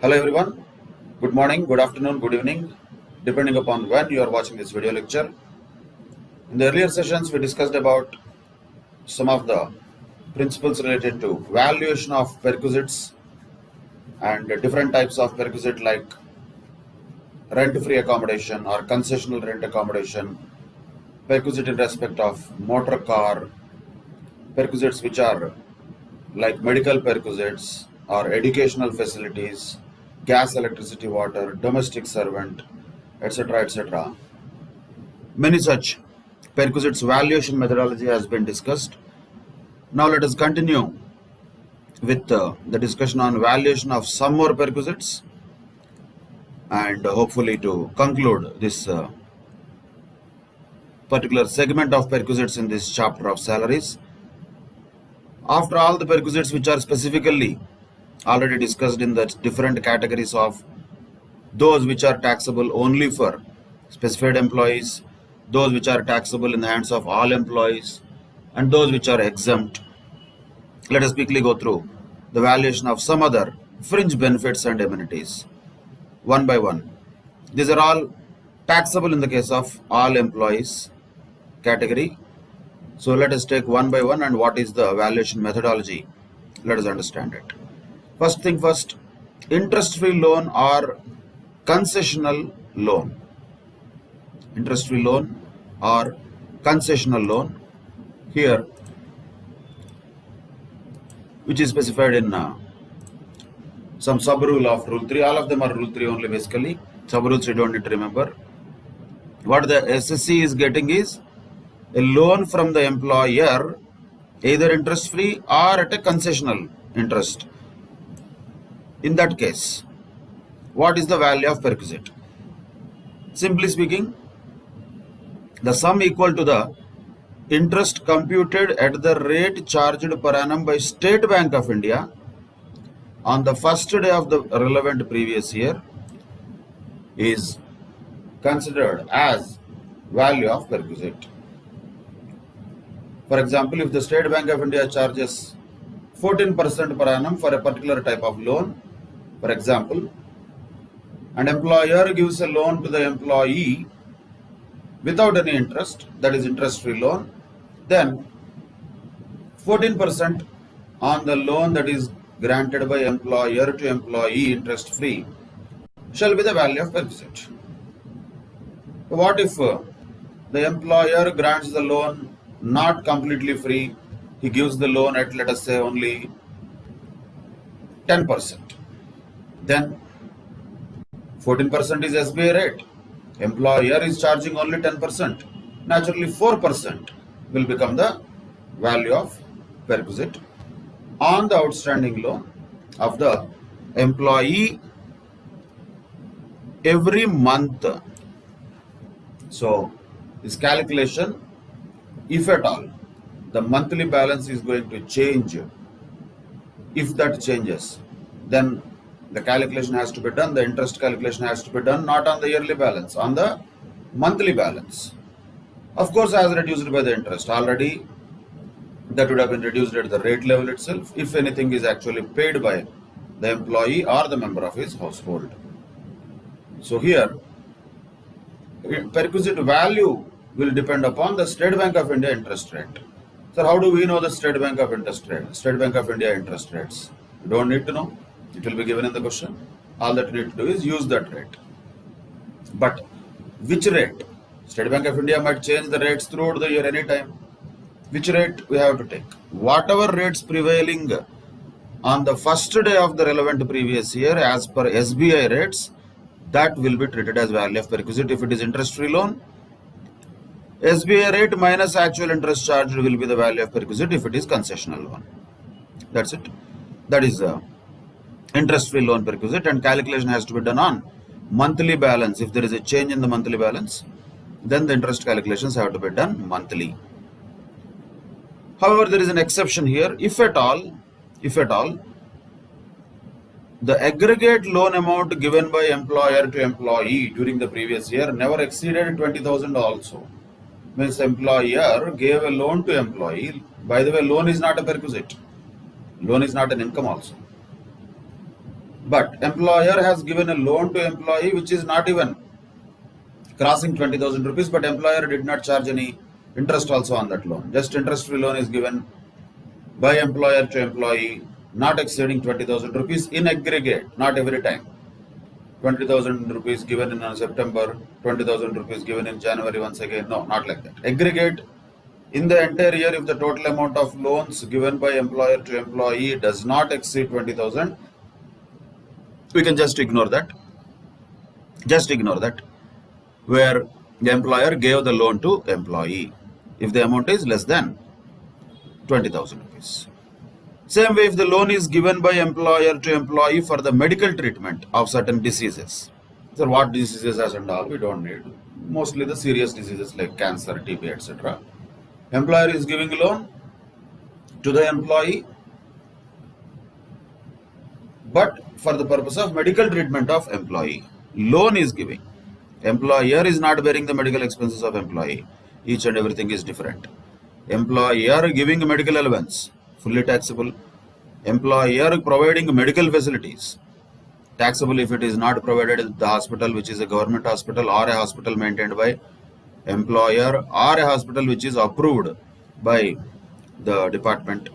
Hello everyone, good morning, good afternoon, good evening, depending upon when you are watching this video lecture. In the earlier sessions, we discussed about some of the principles related to valuation of perquisites and different types of perquisite like rent-free accommodation or concessional rent accommodation, perquisite in respect of motor car, perquisites which are like medical perquisites or educational facilities, gas, electricity, water, domestic servant, etc., etc. Many such perquisites valuation methodology has been discussed. Now let us continue with the discussion on valuation of some more perquisites and hopefully to conclude this particular segment of perquisites in this chapter of salaries. After all the perquisites which are specifically already discussed in the different categories of those which are taxable only for specified employees, those which are taxable in the hands of all employees, and those which are exempt. Let us quickly go through the valuation of some other fringe benefits and amenities one by one. These are all taxable in the case of all employees category. So let us take one by one, and what is the valuation methodology? Let us understand it. First thing first, interest-free loan or concessional loan. Interest-free loan or concessional loan here, which is specified in some sub-rule of Rule 3. All of them are Rule 3 only basically. Sub-rules you don't need to remember. What the SSC is getting is a loan from the employer, either interest-free or at a concessional interest. In that case, what is the value of perquisite? Simply speaking, the sum equal to the interest computed at the rate charged per annum by State Bank of India on the first day of the relevant previous year is considered as value of perquisite. For example, if the State Bank of India charges 14% per annum for a particular type of loan, for example, and employer gives a loan to the employee without any interest, that is interest-free loan, then 14% on the loan that is granted by employer to employee interest-free shall be the value of perquisite. What if the employer grants the loan not completely free, he gives the loan at, let us say, only 10%. Then 14% is SBI rate. Employer is charging only 10%. Naturally, 4% will become the value of perquisite on the outstanding loan of the employee every month. So, this calculation, if at all, the monthly balance is going to change. If that changes, then the calculation has to be done, the interest calculation has to be done not on the yearly balance, on the monthly balance. Of course, as reduced by the interest. Already that would have been reduced at the rate level itself, if anything is actually paid by the employee or the member of his household. So here, perquisite value will depend upon the State Bank of India interest rate. So how do we know the State Bank of interest rate? State Bank of India interest rates? You don't need to know. It will be given in the question. All that you need to do is use that rate. But which rate? State Bank of India might change the rates throughout the year anytime. Which rate we have to take? Whatever rates prevailing on the first day of the relevant previous year as per SBI rates, that will be treated as value of perquisite. If it is interest-free loan, SBI rate minus actual interest charged will be the value of perquisite if it is concessional loan. That's it. That is interest-free loan perquisite, and calculation has to be done on monthly balance. If there is a change in the monthly balance, then the interest calculations have to be done monthly. However, there is an exception here. If at all, the aggregate loan amount given by employer to employee during the previous year never exceeded 20,000 also. Means employer gave a loan to employee. By the way, loan is not a perquisite. Loan is not an income also. But employer has given a loan to employee which is not even crossing 20,000 rupees, but employer did not charge any interest also on that loan. Just interest-free loan is given by employer to employee, not exceeding 20,000 rupees in aggregate, not every time. 20,000 rupees given in September, 20,000 rupees given in January once again. No, not like that. Aggregate in the entire year, if the total amount of loans given by employer to employee does not exceed 20,000, we can just ignore that. Just ignore that. Where the employer gave the loan to employee, if the amount is less than 20,000 rupees. Same way, if the loan is given by employer to employee for the medical treatment of certain diseases. So what diseases as and all we don't need. Mostly the serious diseases like cancer, TB, etc. Employer is giving a loan to the employee, but for the purpose of medical treatment of employee. Loan is giving. Employer is not bearing the medical expenses of employee. Each and everything is different. Employer giving medical allowance, fully taxable. Employer providing medical facilities, taxable if it is not provided in the hospital which is a government hospital or a hospital maintained by employer or a hospital which is approved by the department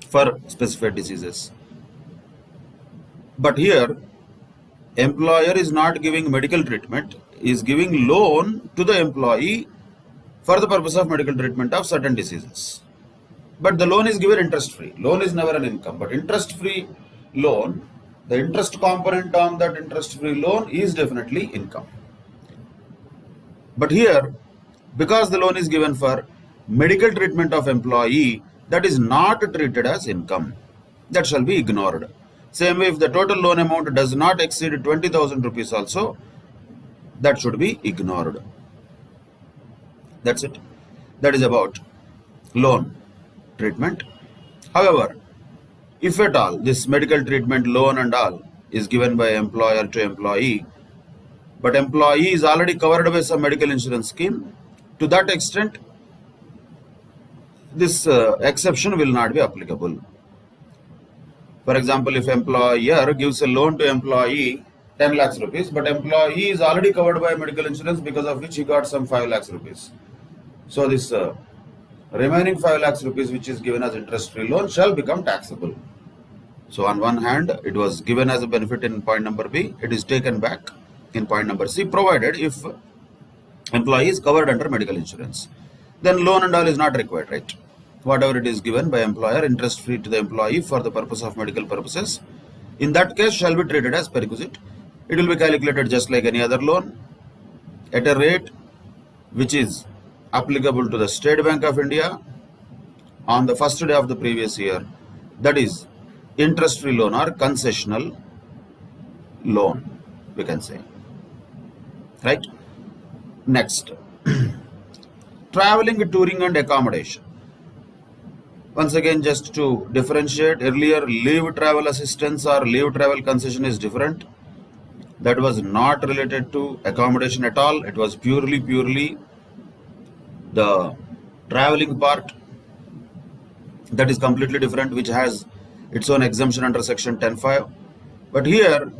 for specified diseases. But here, employer is not giving medical treatment, is giving loan to the employee for the purpose of medical treatment of certain diseases. But the loan is given interest-free. Loan is never an income, but interest-free loan, the interest component on that interest-free loan is definitely income. But here, because the loan is given for medical treatment of employee, that is not treated as income. That shall be ignored. Same way, if the total loan amount does not exceed 20,000 rupees also, that should be ignored. That's it. That is about loan treatment. However, if at all this medical treatment loan and all is given by employer to employee, but employee is already covered by some medical insurance scheme, to that extent, this exception will not be applicable. For example, if employer gives a loan to employee 10 lakhs rupees, but employee is already covered by medical insurance because of which he got some 5 lakhs rupees. So this remaining 5 lakhs rupees which is given as interest-free loan shall become taxable. So on one hand, it was given as a benefit in point number B, it is taken back in point number C, provided if employee is covered under medical insurance. Then loan and all is not required, right? Whatever it is given by employer, interest-free to the employee for the purpose of medical purposes, in that case shall be treated as perquisite. It will be calculated just like any other loan at a rate which is applicable to the State Bank of India on the first day of the previous year. That is interest-free loan or concessional loan, we can say. Right? Next, traveling, touring and accommodation. Once again, just to differentiate, earlier leave travel assistance or leave travel concession is different. That was not related to accommodation at all. It was purely the traveling part. That is completely different, which has its own exemption under section 10(5). But here,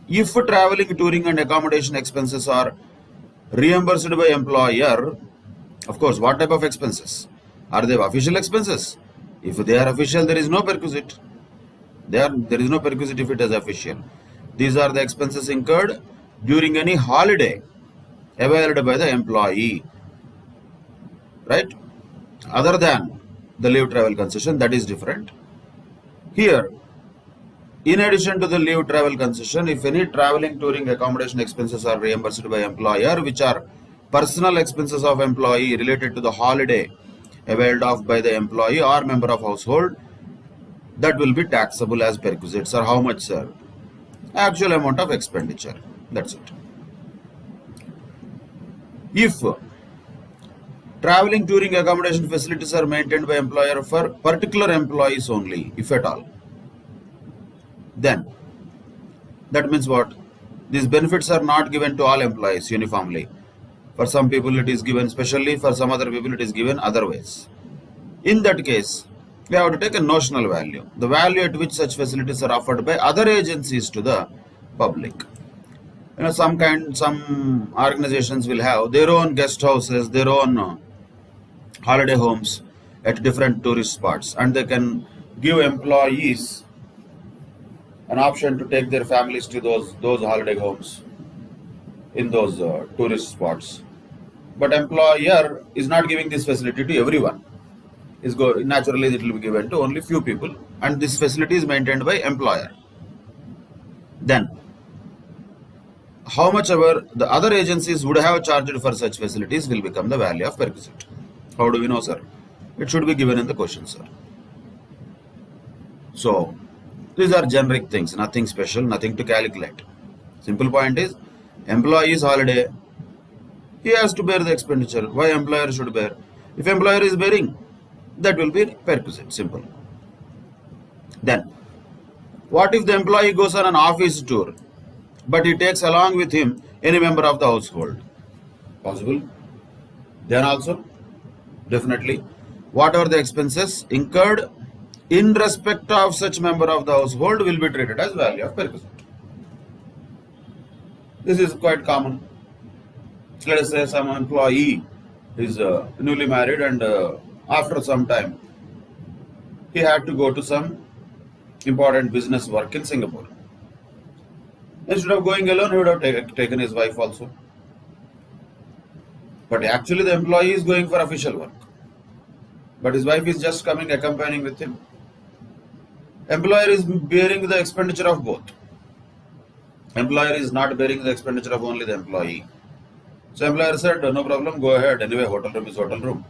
if traveling, touring and accommodation expenses are reimbursed by employer, of course, what type of expenses? Are they official expenses? If they are official, there is no perquisite. There is no perquisite if it is official. These are the expenses incurred during any holiday availed by the employee, right? Other than the leave travel concession, that is different. Here, in addition to the leave travel concession, if any traveling, touring, accommodation expenses are reimbursed by employer, which are personal expenses of employee related to the holiday availed of by the employee or member of household, that will be taxable as perquisite. Sir, how much, sir? Actual amount of expenditure. That's it. If traveling, touring, accommodation facilities are maintained by employer for particular employees only, if at all, then that means what? These benefits are not given to all employees uniformly. For some people it is given specially, for some other people it is given otherwise. In that case, we have to take a notional value, the value at which such facilities are offered by other agencies to the public. Some organizations will have their own guest houses, their own holiday homes at different tourist spots, and they can give employees an option to take their families to those holiday homes in those tourist spots. But employer is not giving this facility to everyone. Naturally it will be given to only few people, and this facility is maintained by employer. Then how much ever the other agencies would have charged for such facilities will become the value of perquisite. How do we know, sir? It should be given in the question, sir. So these are generic things, nothing special, nothing to calculate. Simple point is, employee's holiday, he has to bear the expenditure. Why employer should bear? If employer is bearing, that will be perquisite, simple. Then, what if the employee goes on an office tour, but he takes along with him any member of the household? Possible. Then also, definitely, whatever the expenses incurred in respect of such member of the household will be treated as value of perquisite. This is quite common. Let us say some employee is newly married, and after some time he had to go to some important business work in Singapore. Instead of going alone, he would have taken his wife also. But actually the employee is going for official work, but his wife is just coming, accompanying with him. Employer is bearing the expenditure of both. Employer is not bearing the expenditure of only the employee. So employer said, no problem, go ahead. Anyway, hotel room is hotel room.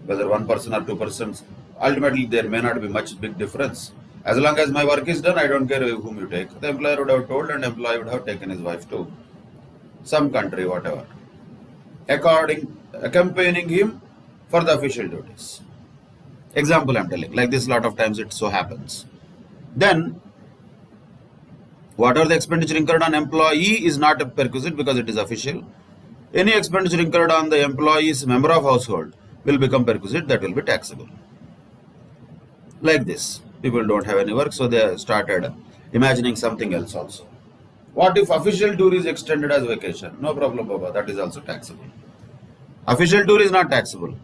Whether one person or two persons, ultimately there may not be much big difference. As long as my work is done, I don't care whom you take. The employer would have told, and employee would have taken his wife to some country, whatever, accompanying him for the official duties. Example I'm telling, like this lot of times it so happens. Then, whatever the expenditure incurred on employee is not a perquisite because it is official. Any expenditure incurred on the employee's member of household will become perquisite, that will be taxable. Like this, people don't have any work, so they started imagining something else also. What if official tour is extended as vacation? No problem, Baba, that is also taxable. Official tour is not taxable.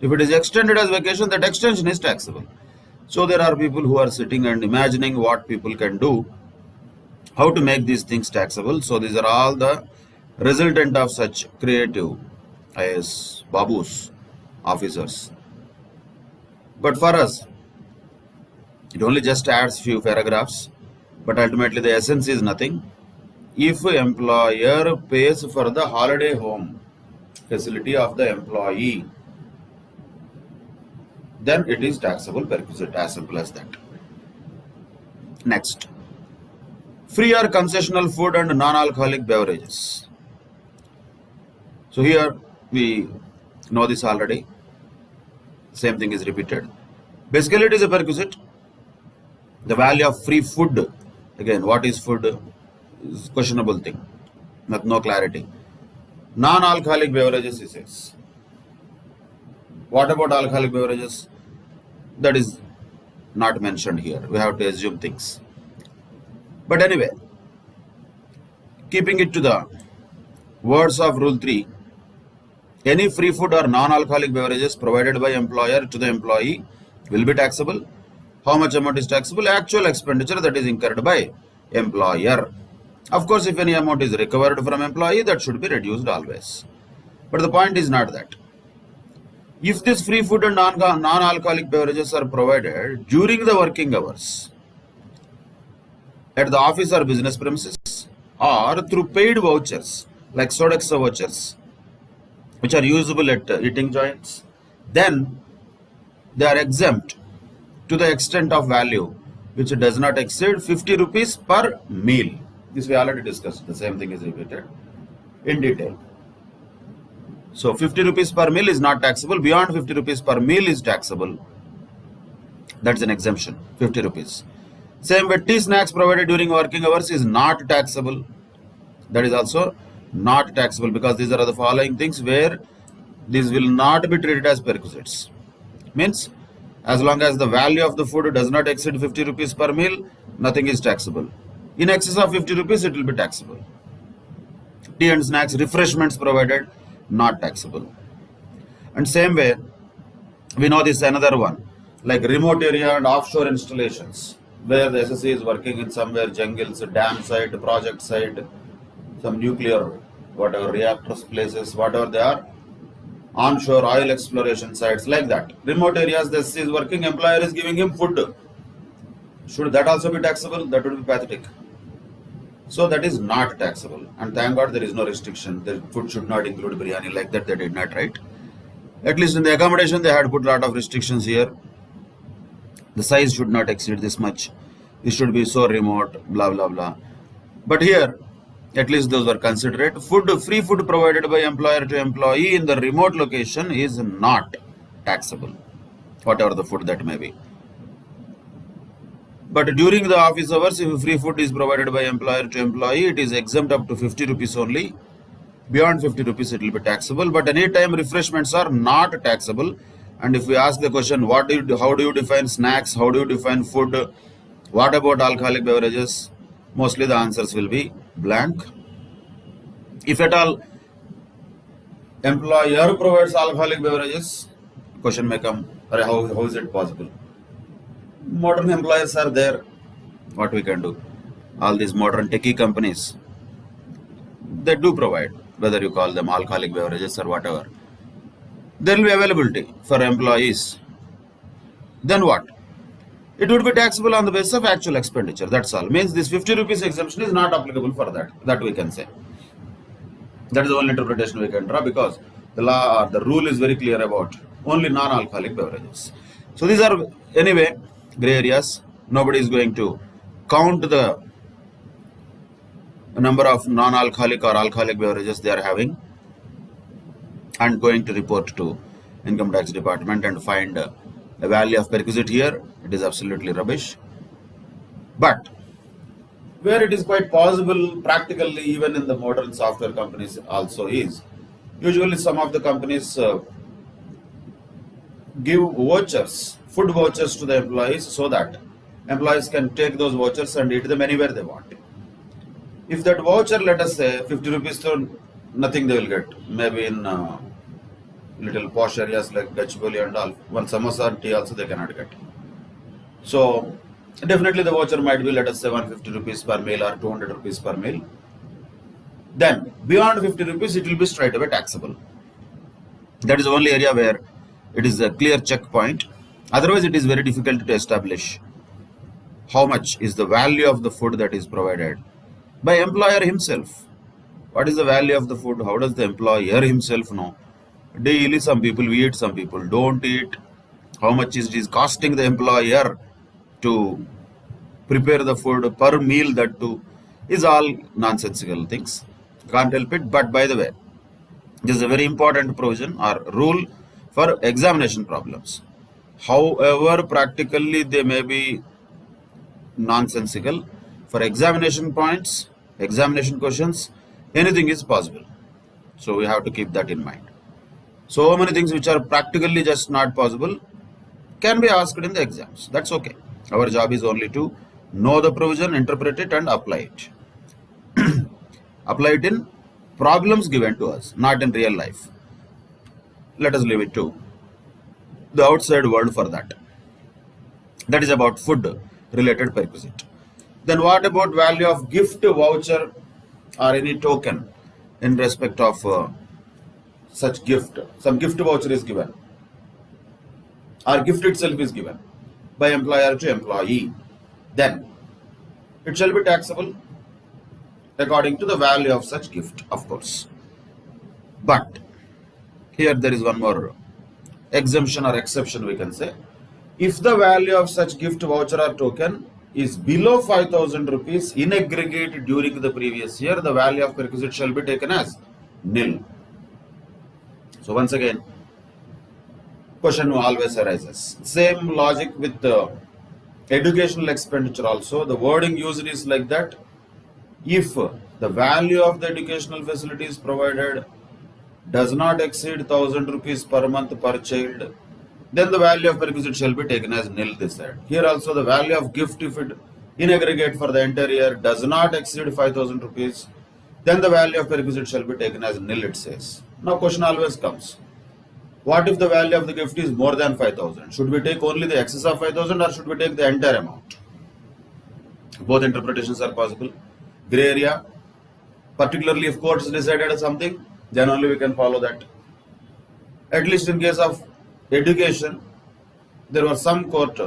If it is extended as vacation, that extension is taxable. So there are people who are sitting and imagining what people can do, how to make these things taxable. So these are all the resultant of such creative IAS babus, officers. But for us, it only just adds few paragraphs, but ultimately the essence is nothing. If employer pays for the holiday home facility of the employee, then it is taxable perquisite, as simple as that. Next, free or concessional food and non-alcoholic beverages. So here we know this already. Same thing is repeated. Basically, it is a perquisite. The value of free food, again, what is food is questionable thing, no clarity. Non-alcoholic beverages, he says. What about alcoholic beverages? That is not mentioned here. We have to assume things. But anyway, keeping it to the words of Rule 3, any free food or non-alcoholic beverages provided by employer to the employee will be taxable. How much amount is taxable? Actual expenditure that is incurred by employer. Of course, if any amount is recovered from employee, that should be reduced always. But the point is not that. If this free food and non-alcoholic beverages are provided during the working hours at the office or business premises, or through paid vouchers like Sodexo vouchers, which are usable at eating joints, then they are exempt to the extent of value which does not exceed 50 rupees per meal. This we already discussed. The same thing is repeated in detail. So 50 rupees per meal is not taxable. Beyond 50 rupees per meal is taxable. That's an exemption, 50 rupees. Same with tea snacks provided during working hours is not taxable. That is also not taxable because these are the following things where these will not be treated as perquisites. Means As long as the value of the food does not exceed 50 rupees per meal, nothing is taxable. In excess of 50 rupees, it will be taxable. Tea and snacks, refreshments provided, not taxable. And same way, we know this another one, like remote area and offshore installations, where the SSC is working in somewhere jungles, dam site, project site, some nuclear, whatever, reactors places, whatever they are, onshore oil exploration sites, like that. Remote areas, the SSC is working, employer is giving him food. Should that also be taxable? That would be pathetic. So that is not taxable. And thank God there is no restriction. The food should not include biryani, like that they did not, right? At least in the accommodation, they had put a lot of restrictions here. The size should not exceed this much. It should be so remote, blah, blah, blah. But here, at least those were considerate. Free food provided by employer to employee in the remote location is not taxable, whatever the food that may be. But during the office hours, if free food is provided by employer to employee, it is exempt up to 50 rupees only. Beyond 50 rupees, it will be taxable. But anytime refreshments are not taxable. And if we ask the question, how do you define snacks? How do you define food? What about alcoholic beverages? Mostly the answers will be blank. If at all employer provides alcoholic beverages, question may come, how is it possible? Modern employers are there. What we can do? All these modern techie companies, they do provide, whether you call them alcoholic beverages or whatever. There will be availability for employees. Then what? It would be taxable on the basis of actual expenditure. That's all. Means this 50 rupees exemption is not applicable for that. That we can say. That is the only interpretation we can draw, because the law or the rule is very clear about only non-alcoholic beverages. So these are, anyway, gray areas. Nobody is going to count the number of non-alcoholic or alcoholic beverages they are having and going to report to income tax department and find a value of perquisite here. It is absolutely rubbish. But where it is quite possible, practically, even in the modern software companies also is, usually some of the companies give vouchers, food vouchers to the employees, so that employees can take those vouchers and eat them anywhere they want. If that voucher, let us say 50 rupees, so nothing they will get. Maybe in little posh areas like Gachibowli and all, one samosa and tea also they cannot get. So definitely the voucher might be, let us say, 150 rupees per meal or 200 rupees per meal. Then beyond 50 rupees, it will be straight away taxable. That is the only area where it is a clear checkpoint. Otherwise, it is very difficult to establish how much is the value of the food that is provided by employer himself. What is the value of the food? How does the employer himself know? Daily, some people eat, some people don't eat. How much it is costing the employer to prepare the food per meal, that too, is all nonsensical things. Can't help it. But by the way, this is a very important provision or rule for examination problems. However, practically they may be nonsensical. For examination points, examination questions, anything is possible. So we have to keep that in mind. So many things which are practically just not possible can be asked in the exams. That's okay. Our job is only to know the provision, interpret it and apply it. Apply it in problems given to us, not in real life. Let us leave it to the outside world for that. That is about food related perquisite. Then what about value of gift voucher or any token in respect of such gift? Some gift voucher is given or gift itself is given by employer to employee. Then it shall be taxable according to the value of such gift, of course. But here there is one more exemption or exception, we can say. If the value of such gift voucher or token is below 5,000 rupees in aggregate during the previous year, the value of perquisite shall be taken as nil. So once again, question always arises. Same logic with the educational expenditure also. The wording used is like that. If the value of the educational facilities provided does not exceed 1,000 rupees per month per child, then the value of perquisite shall be taken as nil this side. Here also the value of gift, if it in aggregate for the entire year does not exceed 5,000 rupees, then the value of perquisite shall be taken as nil, it says. Now question always comes. What if the value of the gift is more than 5,000? Should we take only the excess of 5,000 or should we take the entire amount? Both interpretations are possible. Gray area, particularly if court has decided something, then only we can follow that. At least in case of education, there were some court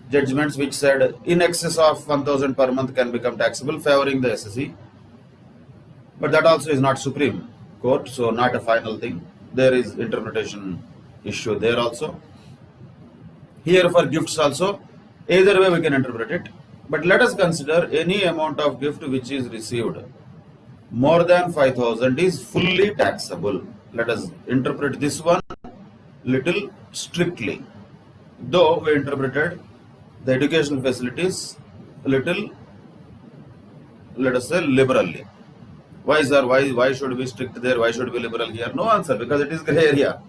judgments which said in excess of 1,000 per month can become taxable, favoring the SSE. But that also is not Supreme Court, so not a final thing. There is interpretation issue there also. Here for gifts also, either way we can interpret it. But let us consider any amount of gift which is received more than 5,000 is fully taxable. Let us interpret this one little strictly. Though we interpreted the educational facilities a little, let us say, liberally. Why, sir? Why should we strict there? Why should we liberal here? No answer, because it is gray area.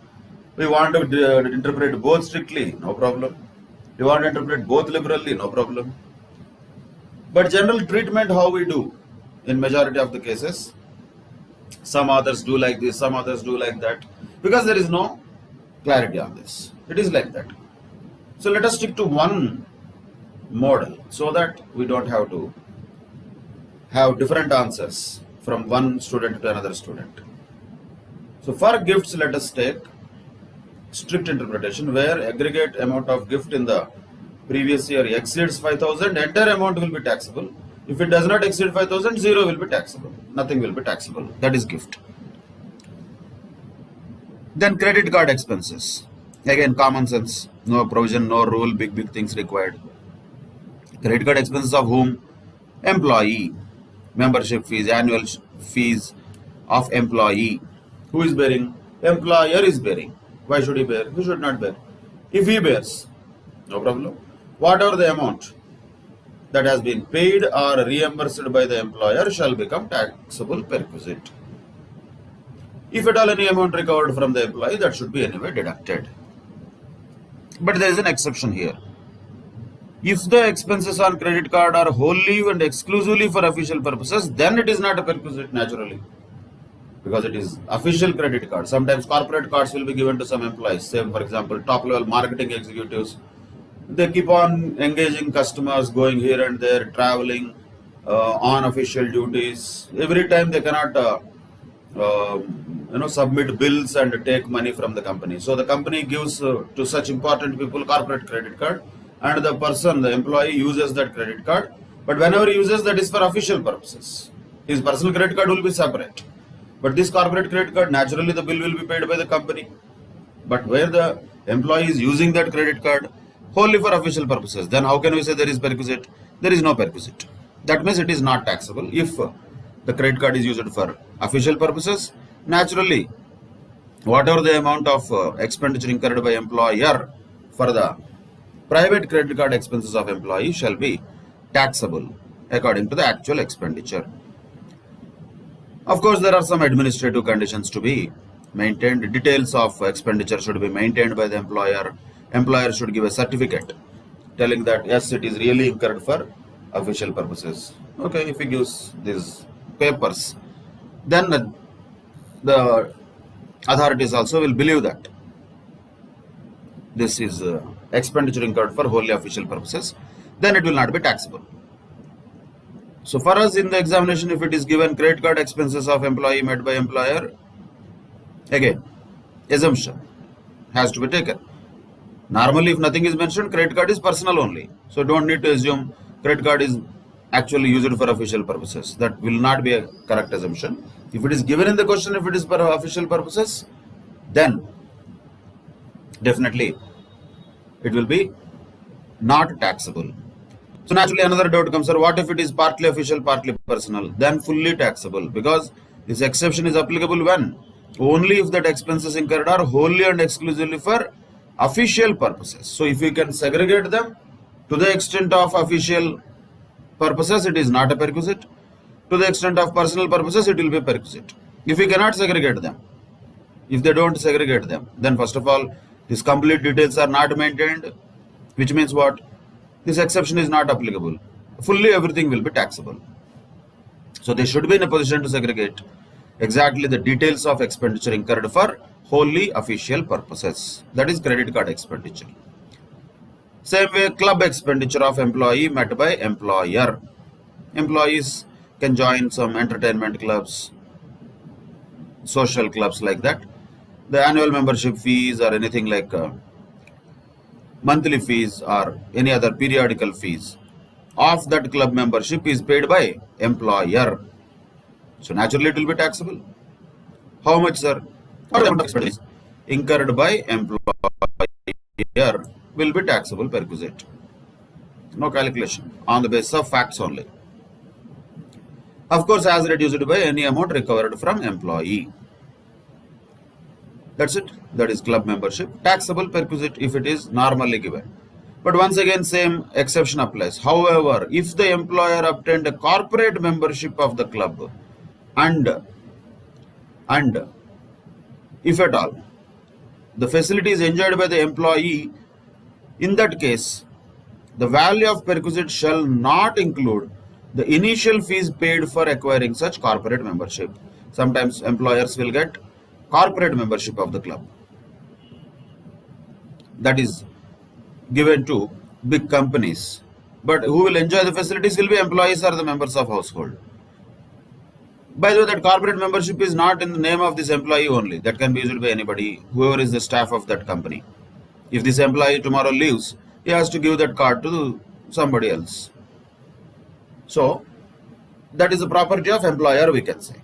We want to interpret both strictly, no problem. We want to interpret both liberally, no problem. But general treatment, how we do in majority of the cases, some authors do like this, some others do like that, because there is no clarity on this. It is like that. So let us stick to one model so that we don't have to have different answers from one student to another student. So for gifts, let us take strict interpretation where aggregate amount of gift in the previous year exceeds 5,000, entire amount will be taxable. If it does not exceed 5,000, zero will be taxable. Nothing will be taxable. That is gift. Then credit card expenses. Again, common sense. No provision, no rule, big things required. Credit card expenses of whom? Employee. Membership fees, annual fees of employee. Who is bearing? Employer is bearing. Why should he bear? He should not bear. If he bears, no problem. Whatever the amount that has been paid or reimbursed by the employer shall become taxable perquisite. If at all any amount recovered from the employee, that should be anyway deducted. But there is an exception here. If the expenses on credit card are wholly and exclusively for official purposes, then it is not a perquisite naturally, because it is official credit card. Sometimes corporate cards will be given to some employees. Say, for example, top level marketing executives. They keep on engaging customers, going here and there, traveling on official duties. Every time they cannot submit bills and take money from the company. So the company gives to such important people corporate credit card, and the person, the employee, uses that credit card. But whenever he uses, that is for official purposes. His personal credit card will be separate. But this corporate credit card, naturally the bill will be paid by the company. But where the employee is using that credit card wholly for official purposes, then how can we say there is perquisite? There is no perquisite. That means it is not taxable. If the credit card is used for official purposes, naturally, whatever the amount of expenditure incurred by employer for the private credit card expenses of employee shall be taxable according to the actual expenditure. Of course, there are some administrative conditions to be maintained. Details of expenditure should be maintained by the employer. Employer should give a certificate telling that yes, it is really incurred for official purposes. Okay, if he gives these papers, then the authorities also will believe that this is expenditure incurred for wholly official purposes, then it will not be taxable. So for us in the examination, if it is given credit card expenses of employee made by employer, again, assumption has to be taken. Normally, if nothing is mentioned, credit card is personal only. So don't need to assume credit card is actually used for official purposes. That will not be a correct assumption. If it is given in the question, if it is for official purposes, then definitely it will be not taxable. So naturally another doubt comes, sir, what if it is partly official, partly personal? Then fully taxable, because this exception is applicable when? Only if that expenses incurred are wholly and exclusively for official purposes. So if we can segregate them to the extent of official purposes, it is not a perquisite. To the extent of personal purposes, it will be perquisite. If we cannot segregate them, if they don't segregate them, then first of all, These complete details are not maintained, which means what? This exception is not applicable. Fully everything will be taxable. So they should be in a position to segregate exactly the details of expenditure incurred for wholly official purposes. That is credit card expenditure. Same way, club expenditure of employee met by employer. Employees can join some entertainment clubs, social clubs like that. The annual membership fees or anything like monthly fees or any other periodical fees of that club membership is paid by employer. So naturally it will be taxable. How much, sir? Or amount of expenses incurred by employer will be taxable perquisite. No calculation, on the basis of facts only. Of course, as reduced by any amount recovered from employee. That's it. That is club membership. Taxable perquisite if it is normally given. But once again, same exception applies. However, if the employer obtained a corporate membership of the club and if at all the facility is enjoyed by the employee, in that case, the value of perquisite shall not include the initial fees paid for acquiring such corporate membership. Sometimes employers will get corporate membership of the club. That is given to big companies. But who will enjoy the facilities will be employees or the members of household. By the way, that corporate membership is not in the name of this employee only. That can be used by anybody, whoever is the staff of that company. If this employee tomorrow leaves, he has to give that card to somebody else. So, that is the property of employer, we can say.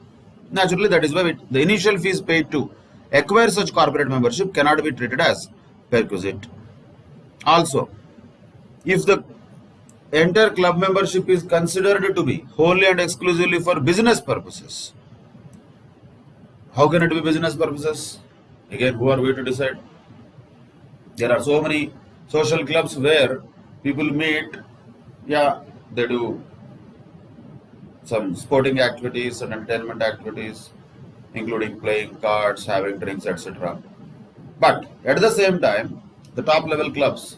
Naturally, that is why the initial fees paid to acquire such corporate membership cannot be treated as perquisite. Also, if the entire club membership is considered to be wholly and exclusively for business purposes, how can it be business purposes? Again, who are we to decide? There are so many social clubs where people meet, they do some sporting activities and entertainment activities, including playing cards, having drinks, etc. But at the same time, the top level clubs,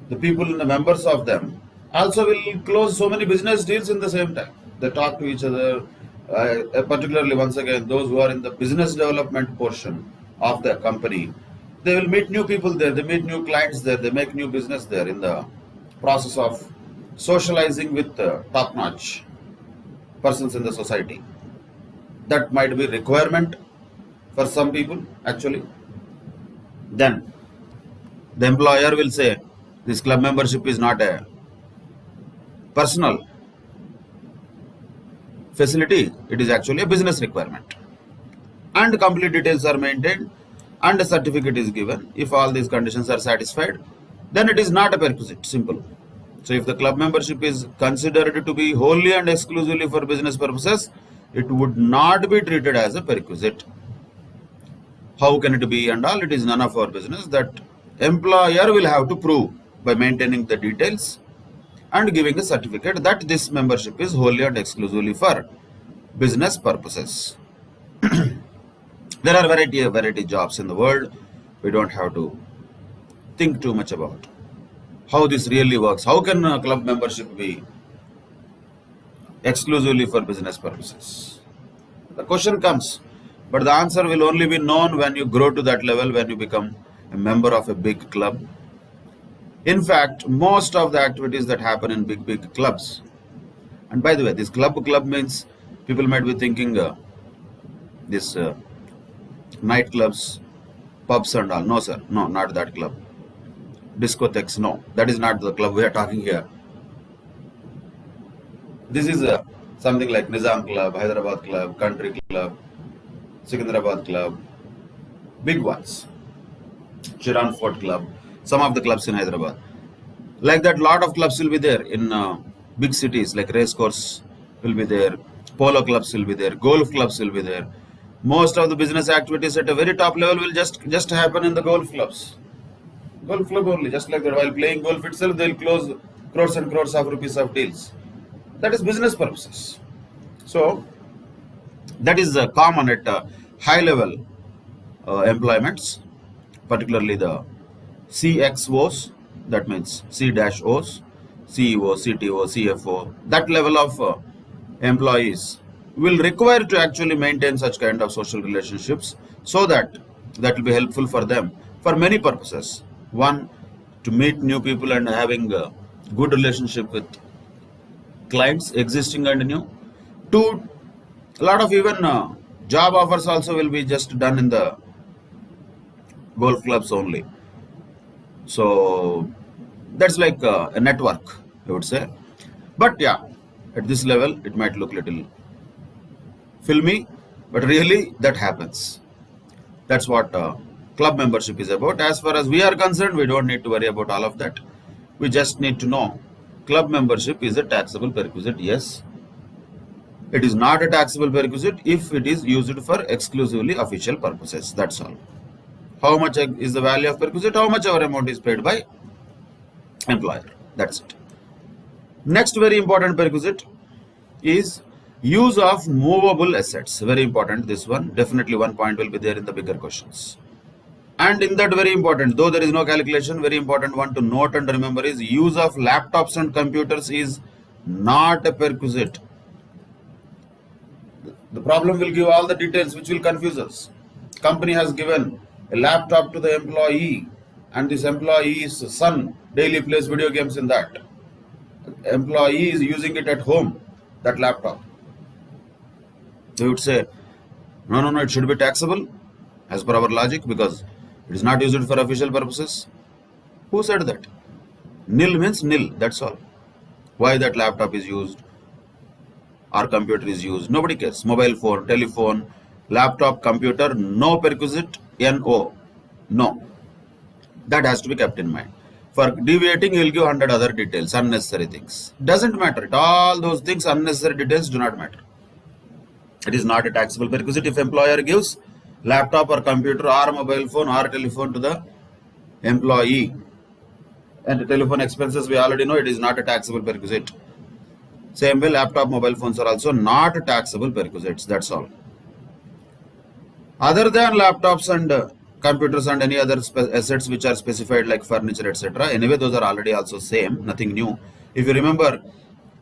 the people, the members of them, also will close so many business deals in the same time. They talk to each other, particularly once again, those who are in the business development portion of the company, they will meet new people there, they meet new clients there, they make new business there in the process of socializing with top-notch persons in the society. That might be requirement for some people actually. Then the employer will say this club membership is not a personal facility, it is actually a business requirement. And complete details are maintained and a certificate is given. If all these conditions are satisfied, then it is not a perquisite, simple. So if the club membership is considered to be wholly and exclusively for business purposes, it would not be treated as a perquisite. How can it be and all? It is none of our business. That employer will have to prove by maintaining the details and giving a certificate that this membership is wholly and exclusively for business purposes. There are variety jobs in the world. We don't have to think too much about how this really works. How can a club membership be exclusively for business purposes? The question comes, but the answer will only be known when you grow to that level, when you become a member of a big club. In fact, most of the activities that happen in big clubs, and by the way, this club means people might be thinking this nightclubs, pubs and all. No sir, no, not that club. Discotheques, no, that is not the club we are talking here. This is something like Nizam Club, Hyderabad Club, Country Club, Secunderabad Club, big ones, Chiran Fort Club, some of the clubs in Hyderabad. Like that, lot of clubs will be there in big cities, like race course will be there, polo clubs will be there, golf clubs will be there. Most of the business activities at a very top level will just happen in the golf clubs. Golf club only, just like that. While playing golf itself, they will close crores and crores of rupees of deals. That is business purposes. So that is common at high level employments. particularly the CXOs, that means C-Os, CEO, CTO, CFO, that level of employees will require to actually maintain such kind of social relationships, so that will be helpful for them for many purposes. One, to meet new people and having a good relationship with clients, existing and new. Two, a lot of even job offers also will be just done in the golf clubs only. So that's like a network, I would say. But yeah, at this level, it might look little filmy, but really that happens. That's what club membership is about. As far as we are concerned, we don't need to worry about all of that. We just need to know club membership is a taxable perquisite. Yes, it is not a taxable perquisite if it is used for exclusively official purposes. That's all. How much is the value of perquisite? How much our amount is paid by employer. That's it. Next very important perquisite is use of movable assets. Very important, this one. Definitely one point will be there in the bigger questions. And in that, very important, though there is no calculation, very important one to note and remember is use of laptops and computers is not a perquisite. The problem will give all the details which will confuse us. Company has given a laptop to the employee, and this employee's son daily plays video games in that. Employee is using it at home, that laptop. We would say, no, it should be taxable as per our logic, because it is not used for official purposes. Who said that? Nil means nil, that's all. Why that laptop is used or computer is used, nobody cares. Mobile phone, telephone, laptop, computer, no perquisite, NO. No. That has to be kept in mind. For deviating, you will give 100 other details, unnecessary things. Doesn't matter. All those things, unnecessary details do not matter. It is not a taxable perquisite if employer gives laptop or computer or mobile phone or telephone to the employee. And the telephone expenses, we already know it is not a taxable perquisite. Same way, laptop, mobile phones are also not taxable perquisites. That's all. Other than laptops and computers and any other assets which are specified like furniture, etc. Anyway, those are already also same, nothing new. If you remember,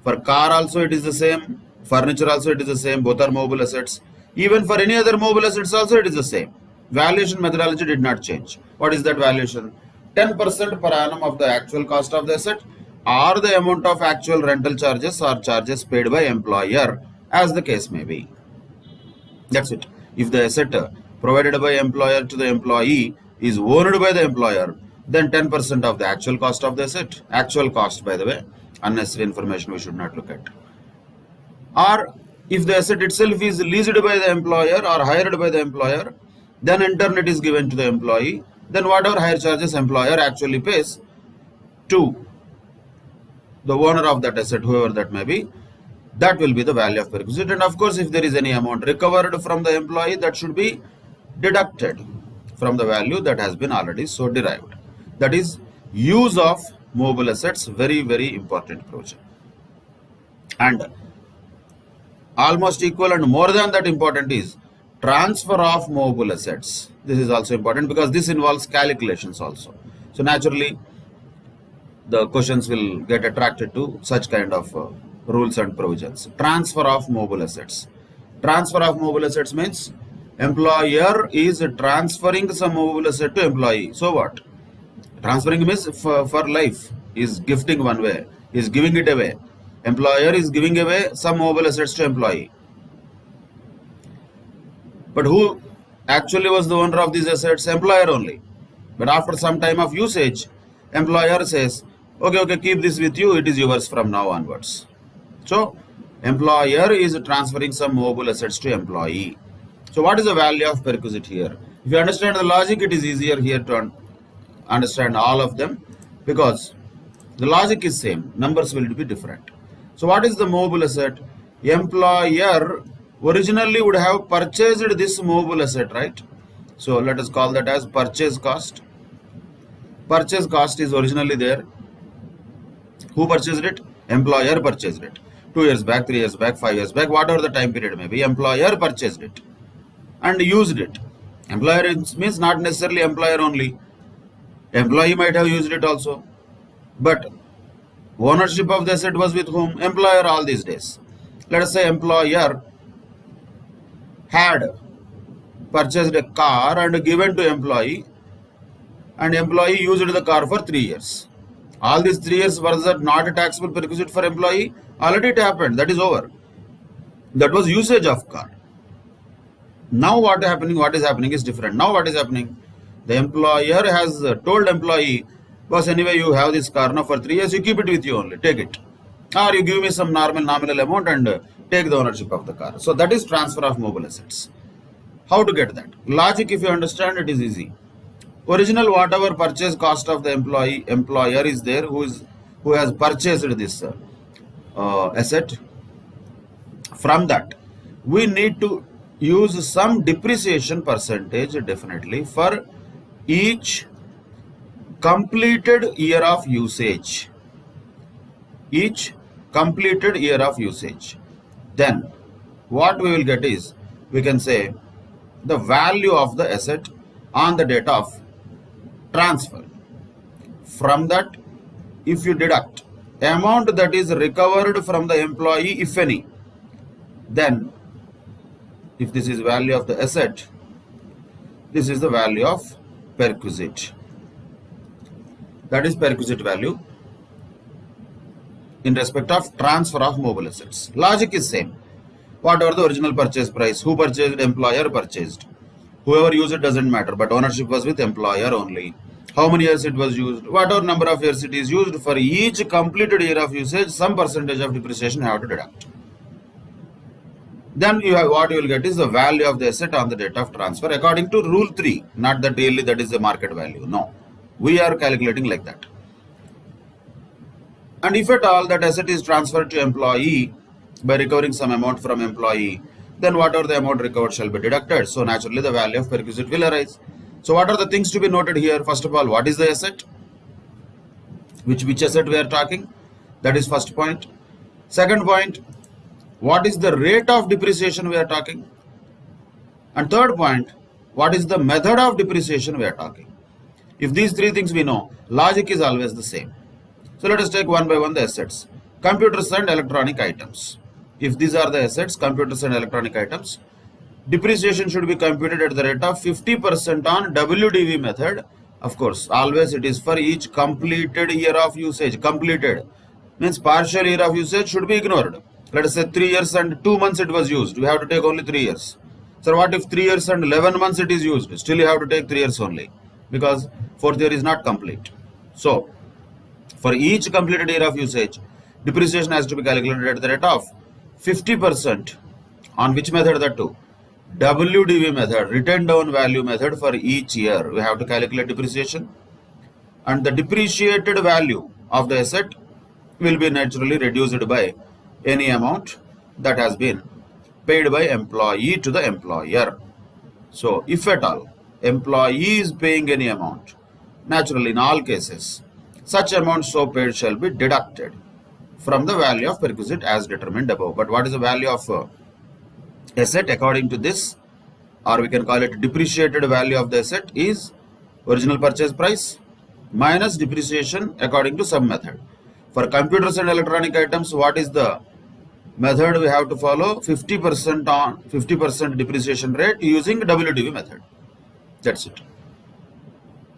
for car also it is the same, furniture also it is the same, both are mobile assets. Even for any other mobile assets also it is the same. Valuation methodology did not change. What is that valuation? 10% per annum of the actual cost of the asset, or the amount of actual rental charges or charges paid by employer, as the case may be. That's it. If the asset provided by employer to the employee is owned by the employer, then 10% of the actual cost of the asset. Actual cost, by the way, unnecessary information we should not look at. Or if the asset itself is leased by the employer or hired by the employer, then in turn it is given to the employee. Then whatever hire charges employer actually pays to the owner of that asset, whoever that may be, that will be the value of perquisite. And of course, if there is any amount recovered from the employee, that should be deducted from the value that has been already so derived. That is use of mobile assets, very, very important provision. And almost equal and more than that important is transfer of mobile assets. This is also important because this involves calculations also. So naturally, the questions will get attracted to such kind of rules and provisions. Transfer of mobile assets. Transfer of mobile assets means employer is transferring some mobile asset to employee. So what? Transferring means for life. Is gifting one way. Is giving it away. Employer is giving away some mobile assets to employee. But who actually was the owner of these assets? Employer only. But after some time of usage, employer says, okay, keep this with you, it is yours from now onwards. So, employer is transferring some mobile assets to employee. So, what is the value of perquisite here? If you understand the logic, it is easier here to understand all of them, because the logic is same, numbers will be different. So, what is the mobile asset? Employer originally would have purchased this mobile asset, right? So, let us call that as purchase cost. Purchase cost is originally there. Who purchased it? Employer purchased it. 2 years back, 3 years back, 5 years back, whatever the time period may be, employer purchased it and used it. Employer means not necessarily employer only. Employee might have used it also. But ownership of the asset was with whom? Employer all these days. Let us say employer had purchased a car and given to employee, and employee used the car for 3 years. All these 3 years was that not a taxable perquisite for employee? Already it happened. That is over. That was usage of car. Now what is happening is different. Now what is happening? The employer has told employee, boss, anyway you have this car now for 3 years, you keep it with you only, take it. Or you give me some nominal amount and take the ownership of the car. So that is transfer of mobile assets. How to get that? Logic, if you understand, it is easy. Original whatever purchase cost of the employer is there, who has purchased this asset. From that, we need to use some depreciation percentage definitely for each completed year of usage. Each completed year of usage. Then what we will get is, we can say the value of the asset on the date of transfer. From that, if you deduct amount that is recovered from the employee, if any, then if this is value of the asset, this is the value of perquisite. That is perquisite value in respect of transfer of mobile assets. Logic is same. Whatever the original purchase price, who purchased? Employer purchased. Whoever used it doesn't matter, but ownership was with employer only. How many years it was used? Whatever number of years it is used, for each completed year of usage, some percentage of depreciation you have to deduct. Then what you will get is the value of the asset on the date of transfer according to rule 3, not the daily, that is the market value. No, we are calculating like that. And if at all that asset is transferred to employee by recovering some amount from employee, then whatever the amount recovered shall be deducted. So naturally the value of perquisite will arise. So what are the things to be noted here? First of all, what is the asset? Which asset we are talking? That is first point. Second point, what is the rate of depreciation we are talking? And third point, what is the method of depreciation we are talking? If these three things we know, logic is always the same. So let us take one by one the assets. Computers and electronic items. If these are the assets, computers and electronic items, depreciation should be computed at the rate of 50% on WDV method. Of course, always it is for each completed year of usage. Completed means partial year of usage should be ignored. Let us say 3 years and 2 months it was used. We have to take only 3 years. So what if 3 years and 11 months it is used? Still you have to take 3 years only, because 4th year is not complete. So for each completed year of usage, depreciation has to be calculated at the rate of 50%. On which method? That too, WDV method, written down value method. For each year we have to calculate depreciation, and the depreciated value of the asset will be naturally reduced by any amount that has been paid by employee to the employer. So if at all employee is paying any amount, naturally in all cases such amount so paid shall be deducted from the value of perquisite as determined above. But what is the value of asset according to this, or we can call it depreciated value of the asset, is original purchase price minus depreciation according to some method. For computers and electronic items, what is the method we have to follow? 50% on 50% depreciation rate using WDV method. That's it.